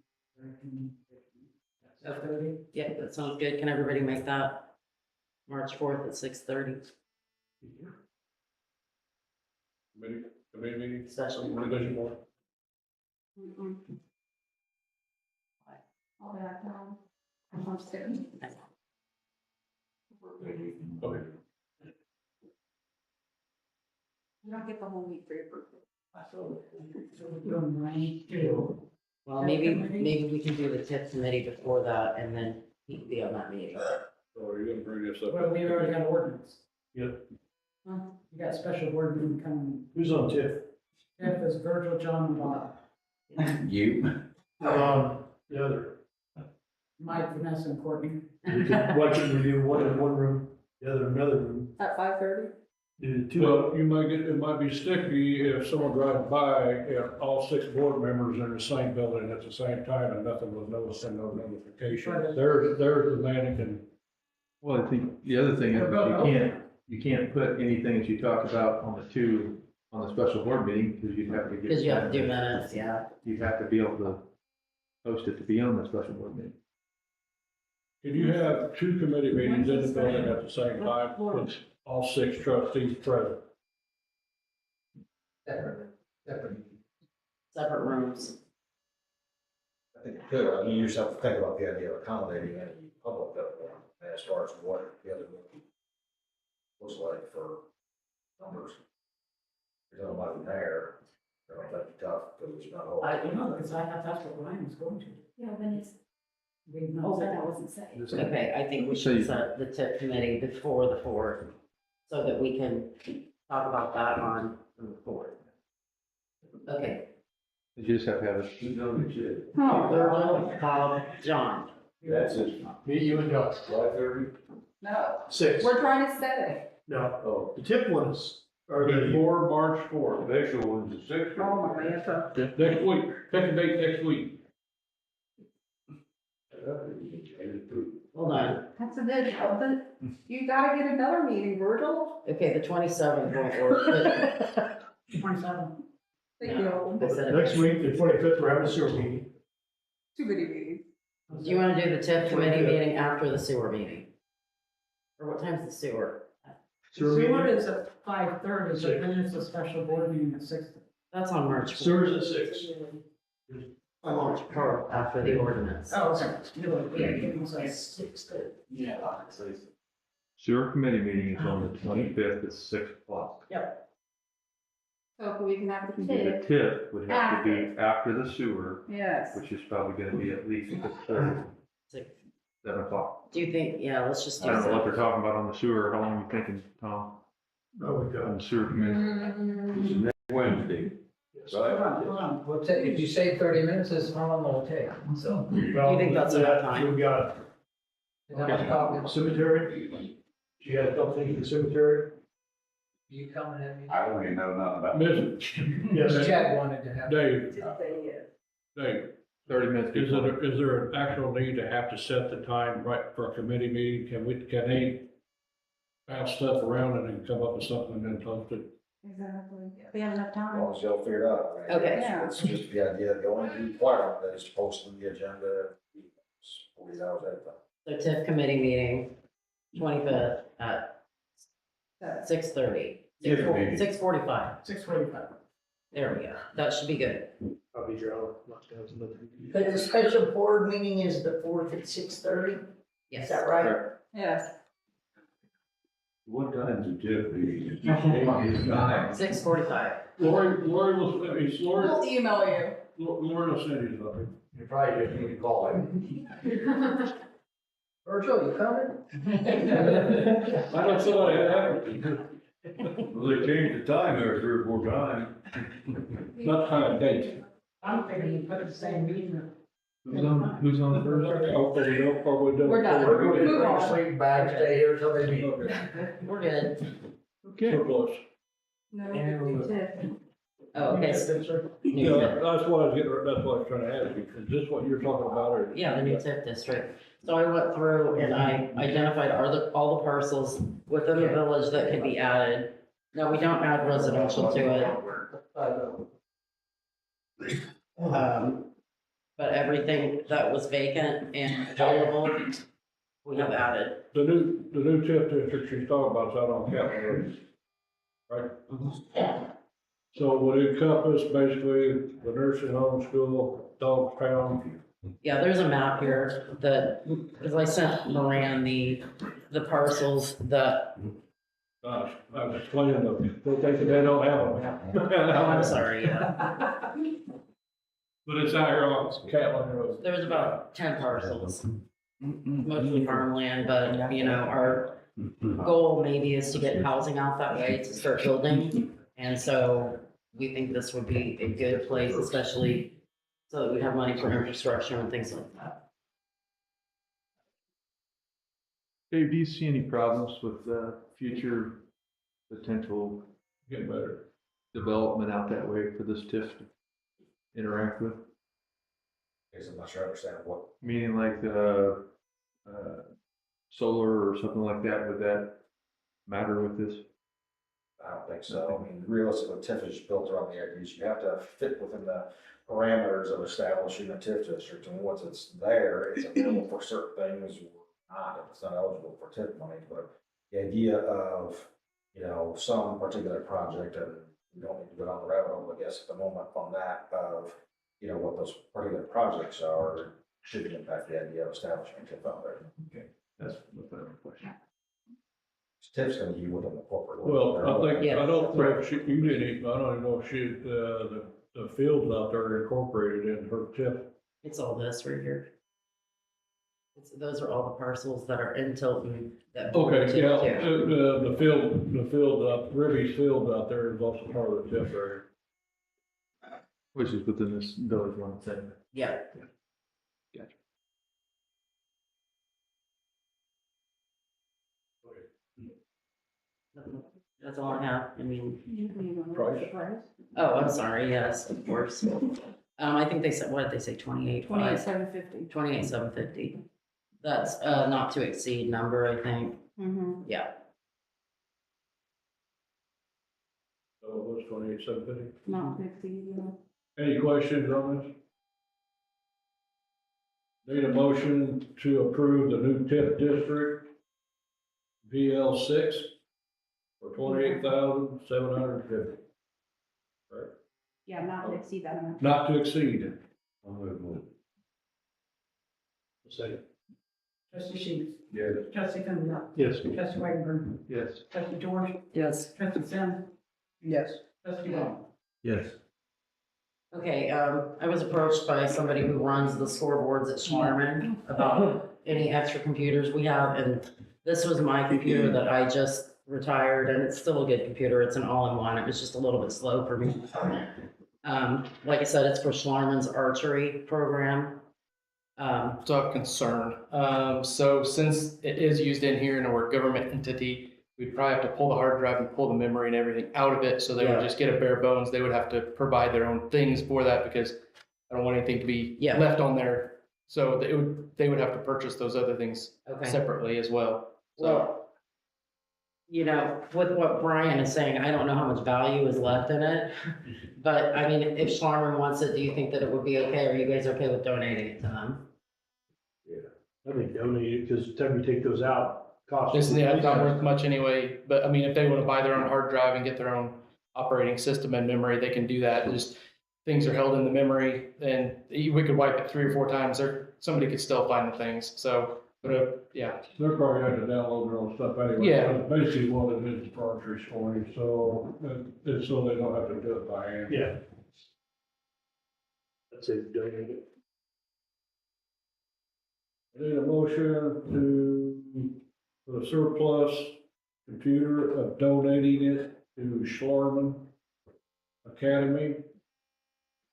S12: 6:30?
S7: Yeah, that sounds good. Can everybody make that? March 4th at 6:30?
S3: Committee meeting?
S7: Special.
S3: Division board?
S4: I'll be back down. I'm upstairs.
S3: Okay.
S4: You don't get the whole week free.
S12: So we're doing 9 to.
S7: Well, maybe we can do the TIP committee before that and then he can be on that meeting.
S3: So are you gonna bring this up?
S12: Well, we already got ordinance.
S1: Yep.
S12: You got special board meeting coming.
S1: Who's on TIF?
S12: If it's Virgil, John, and Bob.
S15: You.
S1: The other.
S12: Mike, Vanessa, and Courtney.
S1: Why can't we do one in one room, the other in another room?
S4: At 5:30?
S1: Do the two.
S3: Well, you might get, it might be sticky if someone drives by and all 6 board members are in the same building at the same time and nothing was noticed and no notification. There's the mannequin.
S13: Well, I think the other thing is you can't put anything that you talked about on the special board meeting because you'd have to get.
S7: Because you have to do minutes, yeah.
S13: You have to be able to post it to be on the special board meeting.
S3: Can you have 2 committee meetings in the building at the same time with all 6 trustees present?
S7: Separate rooms.
S14: I think it could, I mean, you just have to think about the idea of accommodating any public that, as far as what the other looks like for numbers. There's nobody there, that'd be tough, because it's not all.
S12: I don't know, because I thought that's what Ryan was going to.
S4: Yeah, then it's,
S12: We've not
S4: oh,
S12: said
S4: that
S12: that.
S4: wasn't said.
S7: Okay, I think we should set the TIP committee before the 4th so that we can talk about that on the 4th. Okay.
S13: You just have to have it.
S7: Virgil, Bob, John.
S14: That's it.
S1: Me, you, and Josh.
S14: 5:30?
S4: No,
S1: 6.
S4: we're trying to set it.
S1: No, the TIP ones are the.
S3: Before March 4th,
S14: Official one's the 6th.
S12: Oh, my man.
S3: next week, pick a date next week.
S7: Hold on.
S4: That's a good, you gotta get another meeting, Virgil.
S7: Okay, the 27th won't work, but
S12: 27.
S4: Thank you.
S7: I said it.
S1: Next week, the 25th, we're having a sewer meeting.
S4: Too many meetings.
S7: Do you want to do the TIP committee meeting after the sewer meeting? Or what time's the sewer?
S12: Sewer is at 5:30, but then it's a special board meeting at 6.
S7: That's on March 4th.
S1: Sewer's at 6.
S7: On March 4th, after the ordinance.
S12: Oh, okay. Give us a 6.
S15: Yeah.
S13: Sewer committee meeting is on the 25th at 6 o'clock.
S12: Yep.
S4: So we can have the
S13: The
S4: TIP.
S13: TIP would have to be after the sewer,
S4: Yes.
S13: which is probably gonna be at least 7 o'clock.
S7: Do you think, yeah, let's just do
S13: I don't know what
S7: that.
S13: they're talking about on the sewer. How long are you thinking, Tom?
S1: Oh, we
S13: On
S1: got.
S13: the sewer committee?
S4: Mm,
S14: Wednesday.
S12: Hold on.
S11: Well, if you say 30 minutes, that's how long it'll take, so.
S7: Do you think that's enough time?
S1: We got
S11: Is that much talking?
S1: cemetery. She had a couple things in the cemetery.
S11: You coming at me?
S15: I don't even know nothing about
S3: Miss,
S1: Yes.
S11: Chad wanted to have.
S3: Dave,
S4: just say yes.
S3: Dave,
S13: 30 minutes
S3: is
S13: before.
S3: there an actual need to have to set the time right for a committee meeting? Can they bounce stuff around and then come up with something and then post it?
S4: Exactly. We have enough
S14: As
S4: time.
S14: long as they'll figure it out. right?
S7: Okay.
S4: Yeah.
S14: It's just the idea, the only requirement that is posting the agenda 40 hours at a time.
S7: The TIF committee meeting, 25th at 6:30.
S15: TIF meeting.
S7: 6:45.
S12: 6:45.
S7: There we go. That should be good.
S1: I'll be your.
S17: But the special board meeting is the 4th at 6:30, is
S7: Yes.
S17: that right?
S4: Yes.
S6: What time's the tip be?
S7: 6:45.
S3: Lori will, it's Lori,
S4: We'll email you.
S3: Lori will send you something.
S14: You probably just need to call him. Virgil, you coming?
S3: I know somebody had that.
S6: Well, they changed the time there 3 or 4 times.
S3: Not time, date.
S12: I'm thinking you put the same meeting.
S13: Who's on Thursday?
S3: Oh, we don't, or we don't.
S4: We're done.
S14: We're
S4: Move
S14: going to
S4: on.
S14: sleep bag, stay here till they meet.
S7: We're good.
S13: Okay.
S3: Surplus.
S4: No, tip.
S7: Oh, okay.
S3: Yeah, that's what I was getting, that's what I was trying to ask you. Is this what you're talking about, or?
S7: Yeah, the new TIF district. So I went through and I identified all the parcels within the village that could be added. Now, we don't add residential to it. But everything that was vacant and available, we have added.
S3: The new TIF district she's talking about is out on Capitol Road, right? So would it encompass basically the nursing home, school, dog pound?
S7: Yeah, there's a map here that, because I sent Moran the parcels that,
S3: Gosh, I was explaining them, they don't have a map.
S7: oh, I'm sorry, yeah.
S3: But it's out here on Catlin Road.
S7: There's about 10 parcels, mostly farmland, but, you know, our goal maybe is to get housing out that way to start building. And so we think this would be a good place, especially so that we have money for infrastructure and things like that.
S13: Dave, do you see any problems with future potential
S3: Getting better.
S13: development out that way for this TIF to interact with?
S14: I guess I'm not sure I understand what.
S13: Meaning like solar or something like that, would that matter with this?
S14: I don't think so. I mean, realistically, TIF is built around the ideas. You have to fit within the parameters of establishing a TIF district. And once it's there, it's available for certain things or not. It's not eligible for TIF money, but the idea of, you know, some particular project, and we don't need to go down the rabbit hole, I guess, at the moment on that of, you know, what those particular projects are, should impact the idea of establishing a TIF out there.
S13: Okay, that's my question.
S14: TIF's gonna be within the corporate.
S3: Well, I think,
S7: Yeah.
S3: I don't know if she, you didn't even, I don't even know if she, the fields out there are incorporated in her TIF.
S7: It's all this right here. Those are all the parcels that are in Tilton that.
S3: Okay, yeah,
S7: too.
S3: the field, Ribby's field out there is also part of the TIF area.
S13: Which is within this village one segment.
S7: Yeah.
S13: Gotcha.
S7: That's all I have. I mean,
S3: Price?
S7: oh, I'm sorry. Yes, of course. I think they said, what did they say? 28.5?
S4: 28,750.
S7: 28,750. That's not to exceed number, I think.
S4: Mm-hmm.
S7: Yeah.
S3: So it was 28,750.
S4: Not to exceed, yeah.
S3: Any questions on this? Need a motion to approve the new TIF district, VL6, for 28,750. Right,
S4: Yeah, not to exceed that amount.
S3: not to exceed.
S1: Second.
S12: Trustee Sheets.
S3: Yes.
S12: Trustee Finley.
S1: Yes.
S12: Trustee Whitenberg.
S13: Yes.
S12: Trustee George.
S7: Yes.
S12: Trustee Sim.
S11: Yes.
S12: Trustee Ball.
S13: Yes.
S7: Okay, I was approached by somebody who runs the scoreboards at Schlarman about any extra computers we have, and this was my computer that I just retired, and it's still a good computer. It's an all-in-one. It was just a little bit slow for me. Like I said, it's for Schlarman's archery program.
S2: So of concern. So since it is used in here and we're a government entity, we'd probably have to pull the hard drive and pull the memory and everything out of it. So they would just get a bare bones. They would have to provide their own things for that because I don't want anything to be left on there. So they would have to purchase those other things separately as well. So.
S7: Well, you know, with what Brian is saying, I don't know how much value is left in it. But I mean, if Schlarman wants it, do you think that it would be okay? Are you guys okay with donating it to them?
S1: I think donate it, because the time you take those out, cost.
S2: It's not worth much anyway, but I mean, if they want to buy their own hard drive and get their own operating system and memory, they can do that. Just things are held in the memory, and we could wipe it 3 or 4 times, or somebody could still find the things. So Yeah,
S3: They're probably going to download their own stuff anyway.
S2: Yeah.
S3: But basically what it is forestry scoring, so, it's so they don't have to do it by hand.
S1: Yeah. That's it, donate it.
S3: Need a motion for the surplus computer of donating it to Schlarman Academy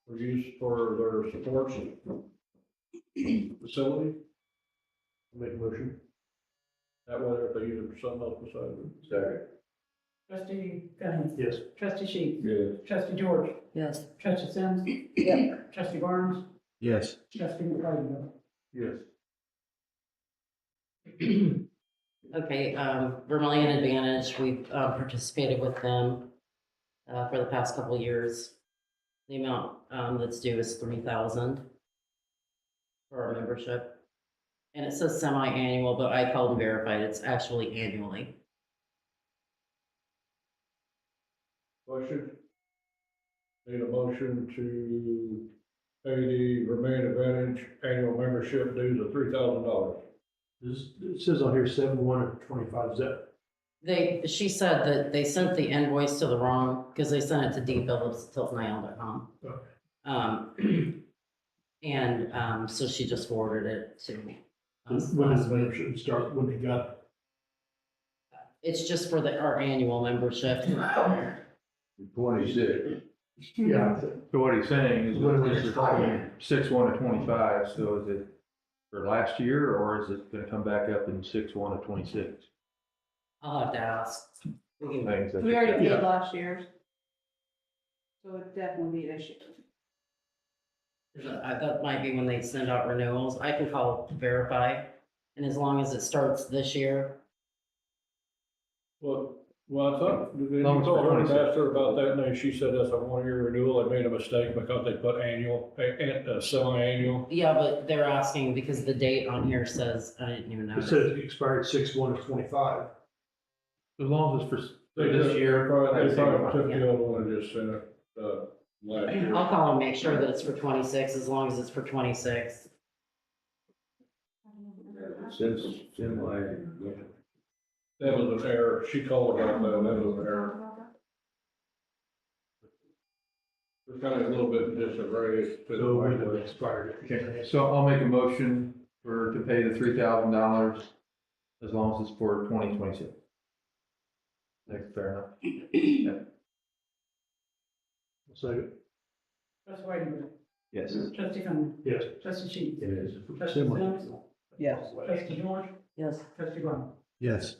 S3: for use for their sports facility.
S1: Make a motion.
S3: That way, if they use it for something else besides it.
S14: Second.
S12: Trustee Gunning.
S1: Yes.
S12: Trustee Sheets.
S3: Yes.
S12: Trustee George.
S7: Yes.
S12: Trustee Sims. Trustee Barnes.
S13: Yes.
S12: Trustee McFetrich.
S1: Yes.
S7: Okay, Vermillion Advantage, we've participated with them for the past couple of years. The amount that's due is $3,000 for our membership. And it says semi-annual, but I called and verified it's actually annually.
S3: Question? Need a motion to pay the Vermillion Advantage annual membership dues of $3,000.
S1: It says on here 7/1/25, is that?
S7: She said that they sent the invoice to the wrong, because they sent it to dphillips@tiltonisland.com. And so she just forwarded it to me.
S1: When does the membership start, when they got it?
S7: It's just for our annual membership.
S13: 26.
S1: Yeah.
S13: So what he's saying is
S1: When
S13: that
S1: it
S13: this is
S1: was
S13: 6/1/25, so is it for last year, or is it gonna come back up in 6/1/26?
S7: I'll have to ask.
S4: We already paid last year's. So it'd definitely be this year.
S7: That might be when they send out renewals. I can call to verify, and as long as it starts this year.
S3: Well, I thought, you
S13: Long as
S3: told her and
S13: 26.
S3: asked her about that, and then she said that's a one-year renewal. They made a mistake because they put annual, semi-annual.
S7: Yeah, but they're asking because the date on here says, I didn't even know.
S1: It says it expired 6/1/25.
S13: As long as it's for
S3: They
S13: this year.
S3: They probably took the other one and just sent it, last year.
S7: I'll call and make sure that it's for 26, as long as it's for 26.
S14: Since,
S3: That was an error. She called about that, that was an error. We're kind of a little bit disarray.
S1: So when it expired.
S13: Okay, so I'll make a motion to pay the $3,000 as long as it's for 2026. That's fair enough. Yeah.
S1: Second.
S12: Trustee Whiteman.
S13: Yes.
S12: Trustee Gunning.
S1: Yes.
S12: Trustee Sheets.
S1: Yes.
S12: Trustee
S1: Similar.
S12: Sims.
S11: Yes.
S12: Trustee George.
S7: Yes.
S12: Trustee Barnes.
S13: Yes.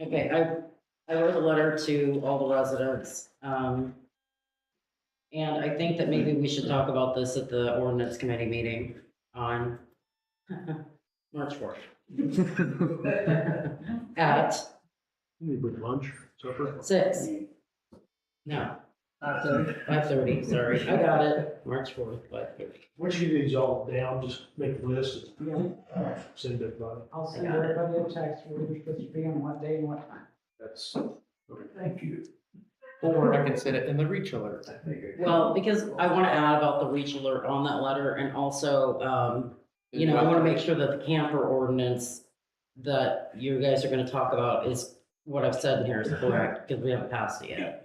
S7: Okay, I wrote a letter to all the residents. And I think that maybe we should talk about this at the ordinance committee meeting on March 4th. At
S1: You need lunch, supper?
S7: 6. No. 5:30, sorry. I got it. March 4th, 5:30.
S1: Once you get these all down, just make a list
S12: Yeah.
S1: and send everybody.
S12: I'll send
S7: I got it.
S12: everybody a text where they're supposed to be on what day and what time.
S1: That's, okay, thank you.
S2: or I can send it in the reach alert.
S7: Well, because I want to add about the reach alert on that letter, and also, I want to make sure that the camper ordinance that you guys are going to talk about is what I've said in here is correct, because we haven't passed it yet.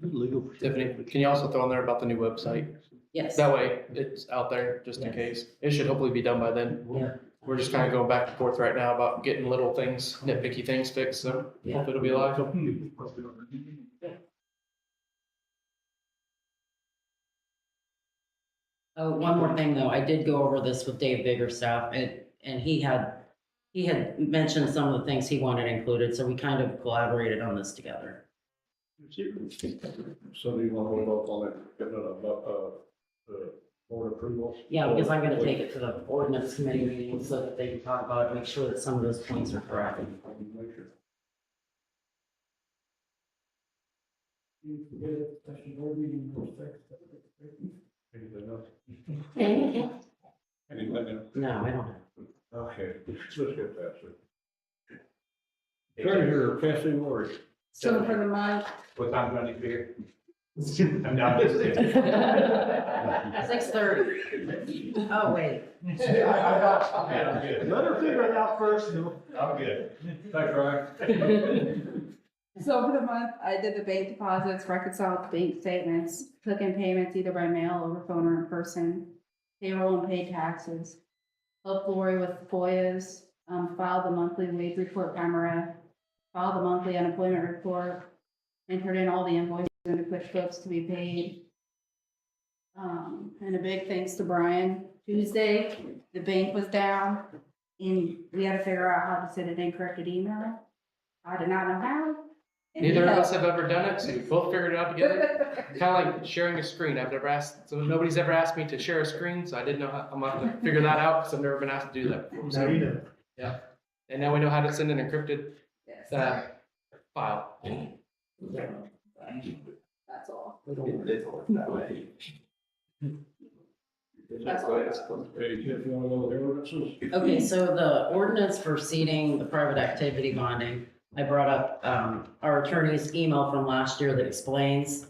S1: Legal.
S2: Tiffany, can you also throw in there about the new website?
S7: Yes.
S2: That way it's out there just in case. It should hopefully be done by then.
S7: Yeah.
S2: We're just kind of going back and forth right now about getting little things, nitpicky things fixed, so
S7: Yeah.
S2: hope it'll be live.
S7: Oh, one more thing though, I did go over this with Dave Biggerstaff, and he had mentioned some of the things he wanted included, so we kind of collaborated on this together.
S3: So do you want to hold off on it, getting board approval?
S7: Yeah, because I'm gonna take it to the ordinance committee meeting so that they can talk about it, make sure that some of those points are correct.
S12: You forget it, special board meeting for 6.
S3: Anything else? Anything else?
S7: No, I don't have.
S3: Okay, let's get past it. Treasurer, Cassie Ward.
S4: So for the month,
S14: What time do I need to be here?
S16: I'm not just kidding.
S7: 6:30. Oh, wait.
S16: I'm good.
S1: Let her figure it out first.
S16: I'm good.
S3: Thanks, Ryan.
S4: So for the month, I did the bank deposits, reconciled bank statements, took in payments either by mail, over phone, or in person, payroll and paid taxes, helped Lori with FOIAs, filed the monthly wage report camera, filed the monthly unemployment report, entered in all the invoices into QuickBooks to be paid. And a big thanks to Brian. Tuesday, the bank was down and we had to figure out how to send an encrypted email. I did not know how.
S2: Neither of us have ever done it, so we both figured it out together. Kind of like sharing a screen. I've never asked, so nobody's ever asked me to share a screen, so I didn't know how, I'm gonna have to figure that out, because I've never been asked to do that before.
S1: Now you know.
S2: Yeah, and now we know how to send an encrypted, file.
S4: That's all.
S3: Hey, Jeff, you wanna go with the ordinances?
S7: Okay, so the ordinance for seeding the private activity bonding, I brought up, our attorney's email from last year that explains,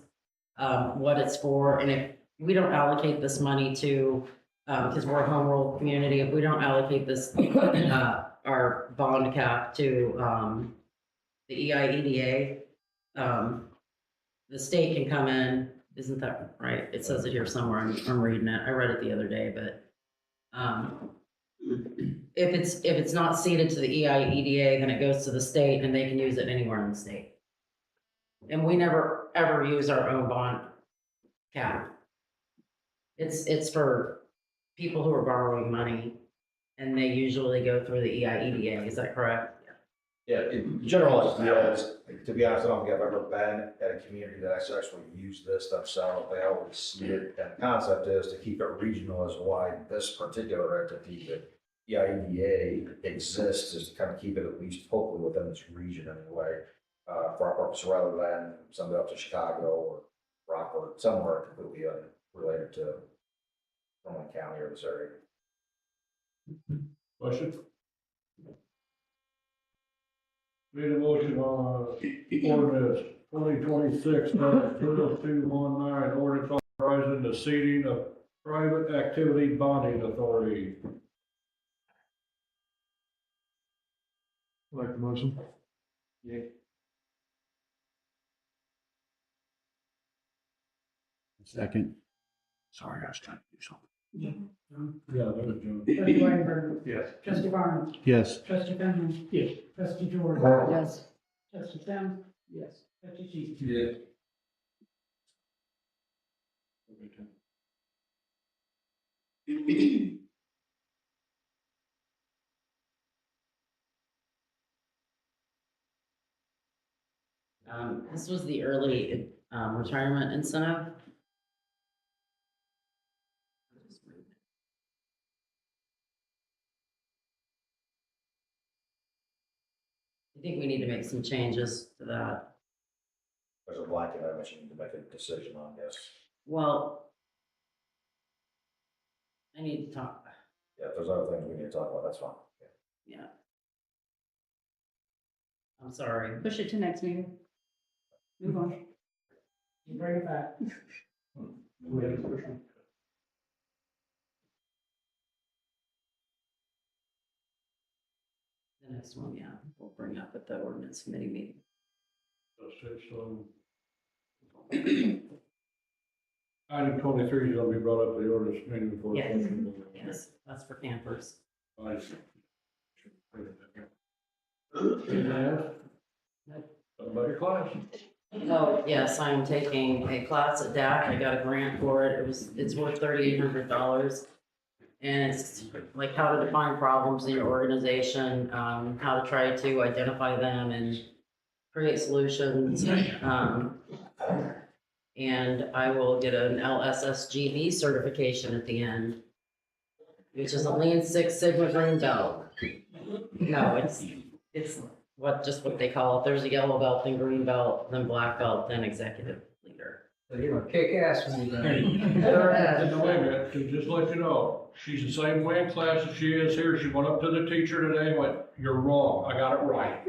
S7: what it's for, and if we don't allocate this money to, because we're a home rule community, if we don't allocate this, our bond cap to, the EIEDA, the state can come in, isn't that right? It says it here somewhere, I'm reading it, I read it the other day, but, if it's not ceded to the EIEDA, then it goes to the state and they can use it anywhere in the state. And we never, ever use our own bond cap. It's for people who are borrowing money and they usually go through the EIEDA, is that correct?
S14: Yeah, in general, yes, to be honest, I don't think I've ever been at a community that actually used this themselves. They always see it, and the concept is to keep it regional as why this particular entity, the EIDA exists, is to kind of keep it at least hopefully within this region anyway, for our purpose, rather than somebody up to Chicago or Rockford, somewhere completely unrelated to Norman County or this area.
S3: Question? Made a motion on ordinance 2026-0219, ordinance authorizing the seating of private activity bonding authority.
S13: Like the motion?
S3: Yeah.
S6: Second. Sorry, I was trying to do something.
S3: Yeah, that was John.
S12: Trustee Weinberg.
S3: Yes.
S12: Trustee Barnes.
S6: Yes.
S12: Trustee Finley.
S1: Yes.
S12: Trustee George.
S7: Yes.
S12: Trustee Sims. Yes. Trustee Cheek.
S3: Yes.
S7: This was the early, retirement incentive. I think we need to make some changes to that.
S14: There's a blanket item that you need to make a decision on, yes.
S7: Well, I need to talk,
S14: Yeah, if there's other things we need to talk about, that's fine.
S7: yeah. I'm sorry.
S4: Push it to next meeting. Move on.
S12: You bring it back.
S7: The next one, yeah, we'll bring up at the ordinance committee meeting.
S3: Item 23 is going to be brought up at the ordinance meeting before.
S7: Yes, yes, that's for campers.
S3: I see. About your class.
S7: Oh, yes, I am taking a class at DAC. I got a grant for it. It's worth $3,800. And it's like how to define problems in your organization, how to try to identify them and create solutions. And I will get an LSSGB certification at the end, which is a Lean Six Sigma Green Belt. No, it's just what they call it. There's a yellow belt, then green belt, then black belt, then executive leader.
S11: So you're gonna kick ass when you're done.
S3: Wait a minute, to just let you know, she's the same way in class as she is here. She went up to the teacher today and went, "You're wrong. I got it right."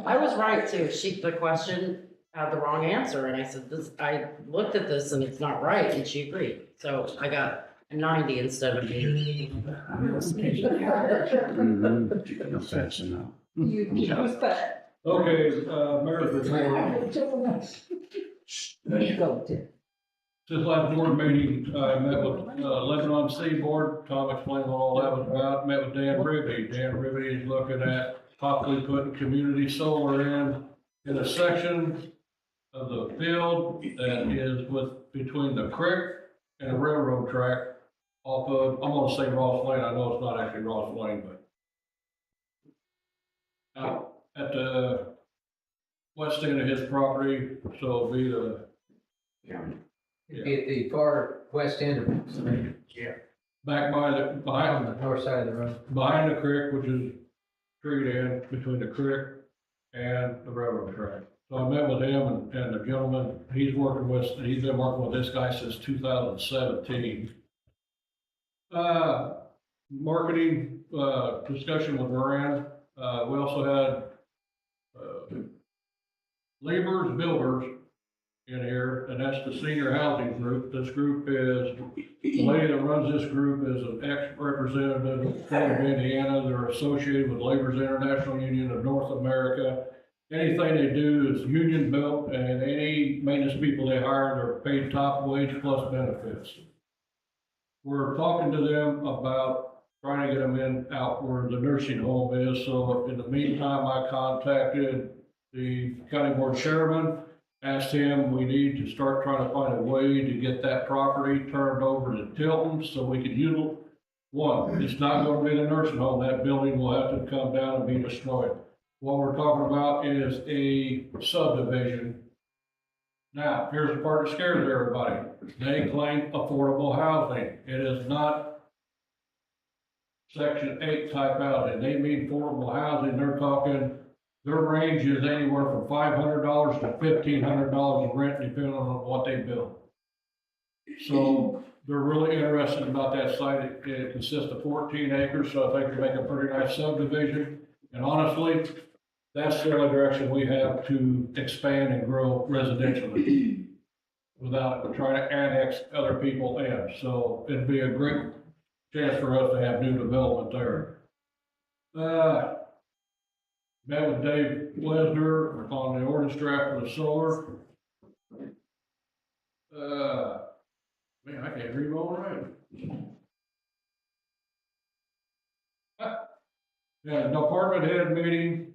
S7: I was right too. The question had the wrong answer, and I said, I looked at this and it's not right, and she agreed. So I got a 90 instead of 80.
S6: Mm-hmm. Fast enough.
S4: You noticed that.
S3: Okay, mayor's report. Since last board meeting, I met with, Lebanon Seaboard, Tom explained what all that was about, met with Dan Ribby. Dan Ribby is looking at possibly putting community solar in a section of the field that is between the creek and the railroad track off of, I'm gonna say Ross Lane, I know it's not actually Ross Lane, but out at the west end of his property, so it'll be the,
S11: It'd be at the far west end of it.
S3: yeah, back behind
S11: On the north side of the road.
S3: behind the creek, which is treed in between the creek and the railroad track. So I met with him and the gentleman, he's been working with this guy since 2017. Marketing, discussion with Moran. We also had, laborers, builders in here, and that's the senior housing group. This group is, the lady that runs this group is an ex-representative of the state of Indiana. They're associated with Laborers International Union of North America. Anything they do is union built, and any maintenance people they hire, they're paid top wage plus benefits. We're talking to them about trying to get them out where the nursing home is. So in the meantime, I contacted the county board chairman, asked him, we need to start trying to find a way to get that property turned over to Tilton so we could utilize. One, it's not gonna be the nursing home. That building will have to come down and be destroyed. What we're talking about is a subdivision. Now, here's the part that scares everybody. They claim affordable housing. It is not Section 8 type housing. They mean affordable housing. They're talking, their range is anywhere from $500 to $1,500 in rent, depending on what they build. So they're really interested about that site. It consists of 14 acres, so I think they make a pretty nice subdivision. And honestly, that's the only direction we have to expand and grow residentially without trying to annex other people in. So it'd be a great chance for us to have new development there. Met with Dave Lesner on the ordinance draft for the solar. Man, I can't read all right. Yeah, the department head meeting.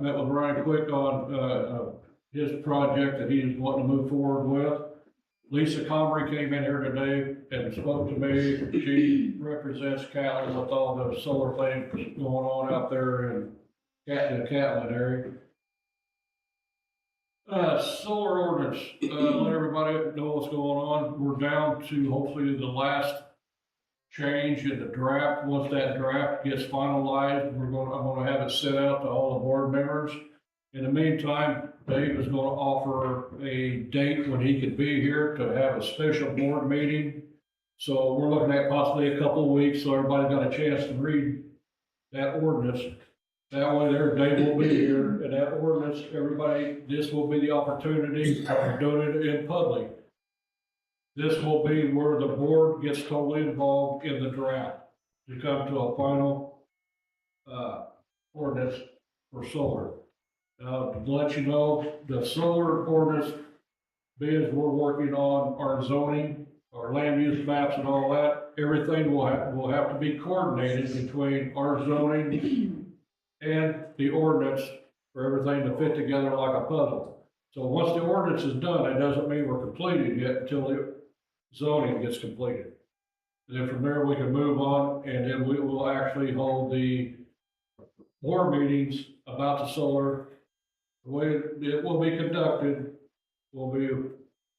S3: Met with Ryan Quick on, his project that he's wanting to move forward with. Lisa Comrie came in here today and spoke to me. She represents Catlin with all the solar things going on out there in the Catlin area. Solar ordinance, let everybody know what's going on. We're down to hopefully the last change in the draft. Once that draft gets finalized, I'm gonna have it sent out to all the board members. In the meantime, Dave is gonna offer a date when he could be here to have a special board meeting. So we're looking at possibly a couple of weeks, so everybody got a chance to read that ordinance. That way there, Dave will be here, and that ordinance, everybody, this will be the opportunity of doing it in public. This will be where the board gets totally involved in the draft to come to a final, ordinance for solar. To let you know, the solar ordinance bids, we're working on our zoning, our land use maps and all that. Everything will have to be coordinated between our zoning and the ordinance for everything to fit together like a puzzle. So once the ordinance is done, that doesn't mean we're completed yet until the zoning gets completed. And then from there, we can move on, and then we will actually hold the board meetings about the solar. The way it will be conducted will be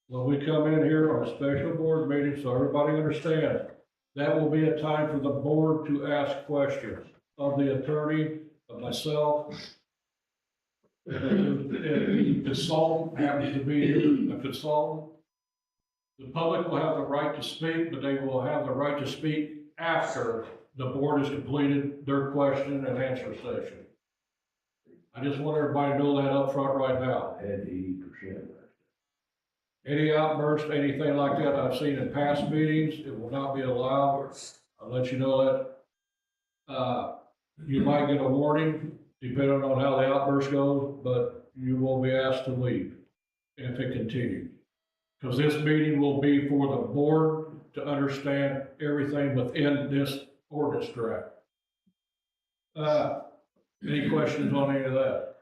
S3: when we come in here on a special board meeting, so everybody understands, that will be a time for the board to ask questions of the attorney, of myself. If the consultant happens to be a consultant, the public will have the right to speak, but they will have the right to speak after the board has completed their question and answer session. I just want everybody to know that up front right now.
S6: Had 80%.
S3: Any outburst, anything like that I've seen in past meetings, it will not be allowed. I'll let you know that. You might get a warning, depending on how the outburst goes, but you will be asked to leave if it continues. Because this meeting will be for the board to understand everything within this ordinance draft. Any questions on any of that?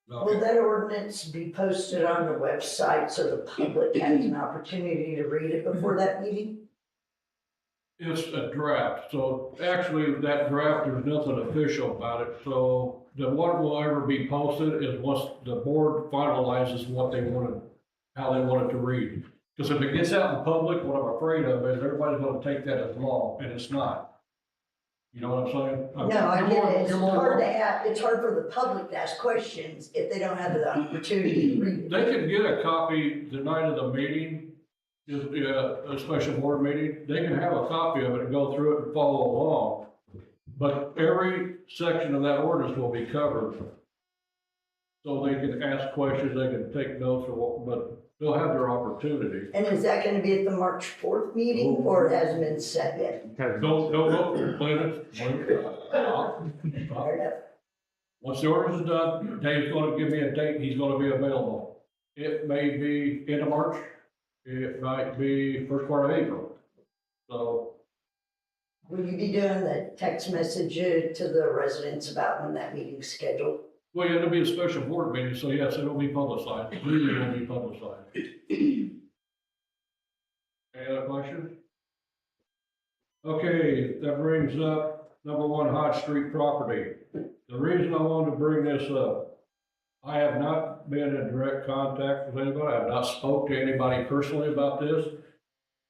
S17: Will that ordinance be posted on the website so the public has an opportunity to read it before that meeting?
S3: It's a draft, so actually that draft, there's nothing official about it, so what will ever be posted is once the board finalizes what they wanted, how they want it to read. Because if it gets out in public, what I'm afraid of is everybody's gonna take that as law, and it's not. You know what I'm saying?
S17: No, I get it. It's
S3: You're more-
S17: hard to have, it's hard for the public to ask questions if they don't have the opportunity to read it.
S3: They can get a copy the night of the meeting, just, a special board meeting, they can have a copy of it and go through it and follow along. But every section of that ordinance will be covered. So they can ask questions, they can take notes or what, but they'll have their opportunity.
S17: And is that gonna be at the March 4th meeting, or it hasn't been set yet?
S3: Don't, Glenn.
S17: Fair enough.
S3: Once the ordinance is done, Dave's gonna give me a date, he's gonna be available. It may be end of March, it might be first part of April. So,
S17: Will you be doing the text message to the residents about when that meeting's scheduled?
S3: well, yeah, it'll be a special board meeting, so yes, it'll be publicized, really will be publicized. Any other questions? Okay, that brings up number 1 Hodge Street property. The reason I wanted to bring this up, I have not been in direct contact with anybody, I have not spoke to anybody personally about this,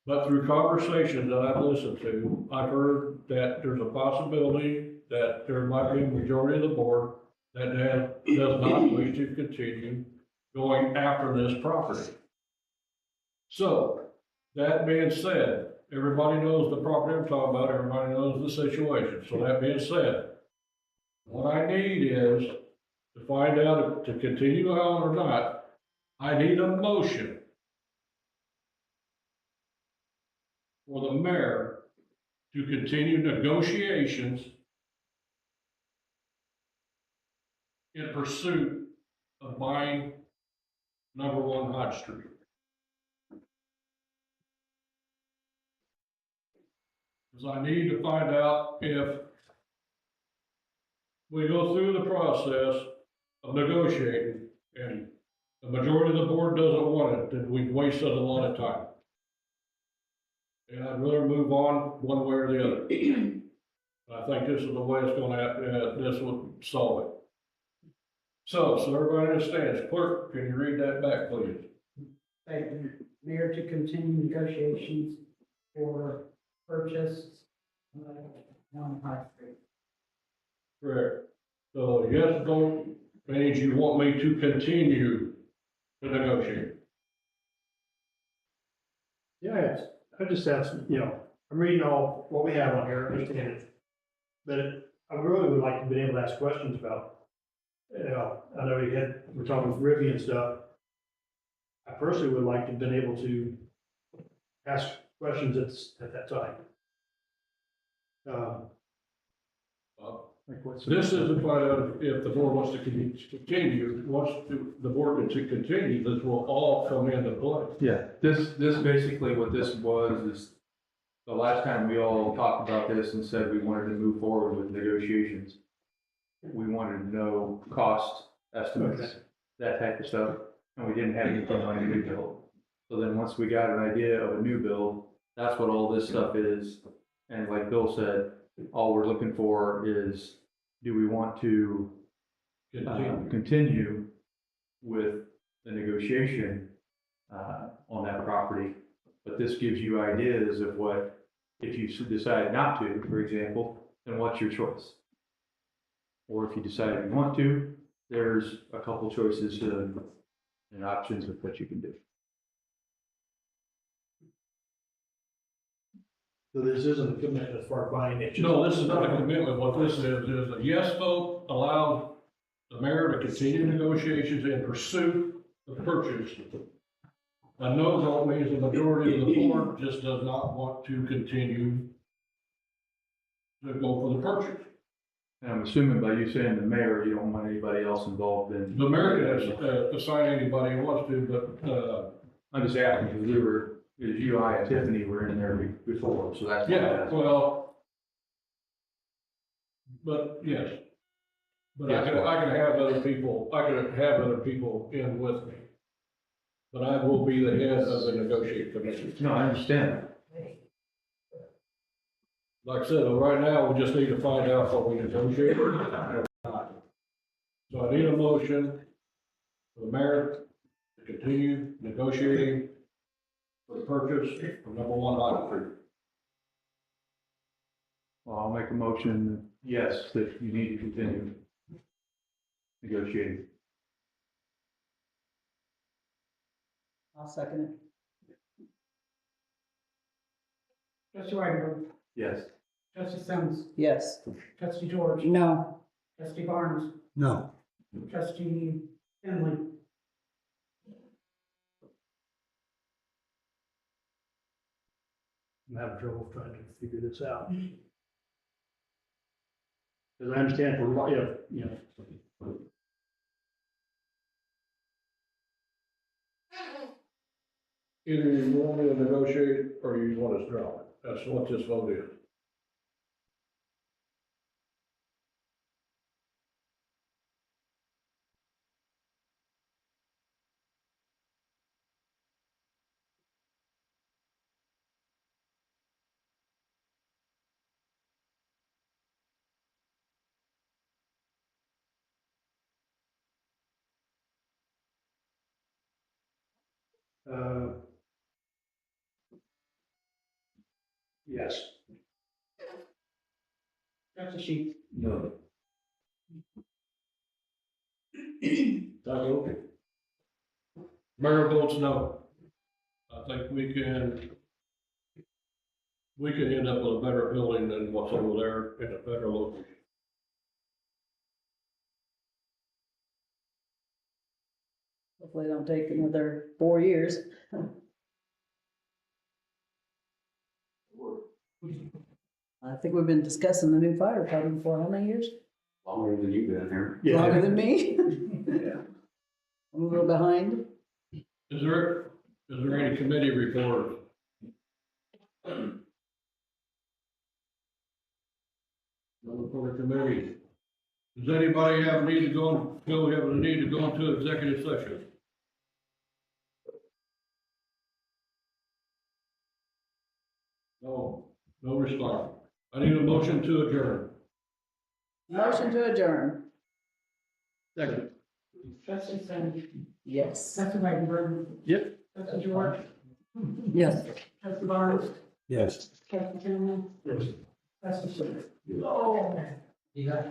S3: but through conversations that I've listened to, I've heard that there's a possibility that there might be a majority of the board that does not wish to continue going after this property. So, that being said, everybody knows the property I'm talking about, everybody knows the situation, so that being said, what I need is to find out if to continue on or not, I need a motion for the mayor to continue negotiations in pursuit of buying number 1 Hodge Street. Because I need to find out if we go through the process of negotiating and the majority of the board doesn't want it, then we've wasted a lot of time. And I'd rather move on one way or the other. I think this is the way it's gonna happen, this will solve it. So everybody understands, clerk, can you read that back, please?
S12: Thank you, Mayor, to continue negotiations for purchase, 1 High Street.
S3: Correct. So yes vote means you want me to continue to negotiate.
S1: Yeah, I just asked, I'm reading all what we have on here, I understand it. But I really would like to be able to ask questions about, I know we're talking with Ricky and stuff. I personally would like to have been able to ask questions at that time.
S3: This is to find out if the board wants to continue, the board to continue, this will all come into play.
S13: Yeah, this basically what this was is the last time we all talked about this and said we wanted to move forward with negotiations. We wanted to know cost estimates, that type of stuff, and we didn't have anything on a new build. So then once we got an idea of a new build, that's what all this stuff is. And like Bill said, all we're looking for is, do we want to continue with the negotiation on that property? But this gives you ideas of what, if you decide not to, for example, then what's your choice? Or if you decide you want to, there's a couple choices and options of what you can do.
S1: So this isn't a commitment as far as buying it. just-
S3: No, this is not a commitment. What this is a yes vote allows the mayor to continue negotiations and pursue the purchase. A no vote means the majority of the board just does not want to continue to go for the purchase.
S13: And I'm assuming by you saying the mayor, you don't want anybody else involved in.
S3: The mayor can assign anybody who wants to, but,
S13: I'm just asking, because we were, because you, I, and Tiffany were in there before, so that's. why I
S3: yeah,
S13: asked.
S3: well, but yes. But I can have other people, in with me. But I will be the head of the negotiating committee.
S13: No, I understand.
S3: Like I said, right now, we just need to find out what we negotiate or not. So I need a motion for the mayor to continue negotiating for the purchase of number one Highland Street.
S13: Well, I'll make a motion, yes, that you need to continue negotiating.
S12: I'll second it. Trustee Whitebird,
S13: Yes.
S12: trustee Sims,
S11: Yes.
S12: trustee George,
S17: No.
S12: trustee Barnes,
S14: No.
S12: trustee Finley.
S1: I'm having trouble trying to figure this out. Because I understand for, you know.
S3: Either you want me to negotiate or you want us to drop it. That's what this vote is.
S1: Yes.
S12: Trustee Sheets,
S3: No. Okay. Mayor votes no. I think we can end up with a better building than what's over there in a better location.
S12: hopefully don't take another 4 years. I think we've been discussing the new fire department for how many years?
S15: Longer than you've been here.
S12: Longer than me?
S1: Yeah.
S12: I'm a little behind.
S3: Is there any committee report? No for the committee. Does anybody have a need to feel we have a need to go into executive session? No response. I need a motion to adjourn.
S12: Motion to adjourn.
S1: Second.
S12: Trustee Sims,
S11: Yes.
S12: trustee Whitebird,
S1: Yep.
S12: trustee George,
S11: Yes.
S12: trustee Barnes,
S14: Yes.
S12: trustee Finley,
S1: Yes.
S12: trustee Sheets.
S11: You got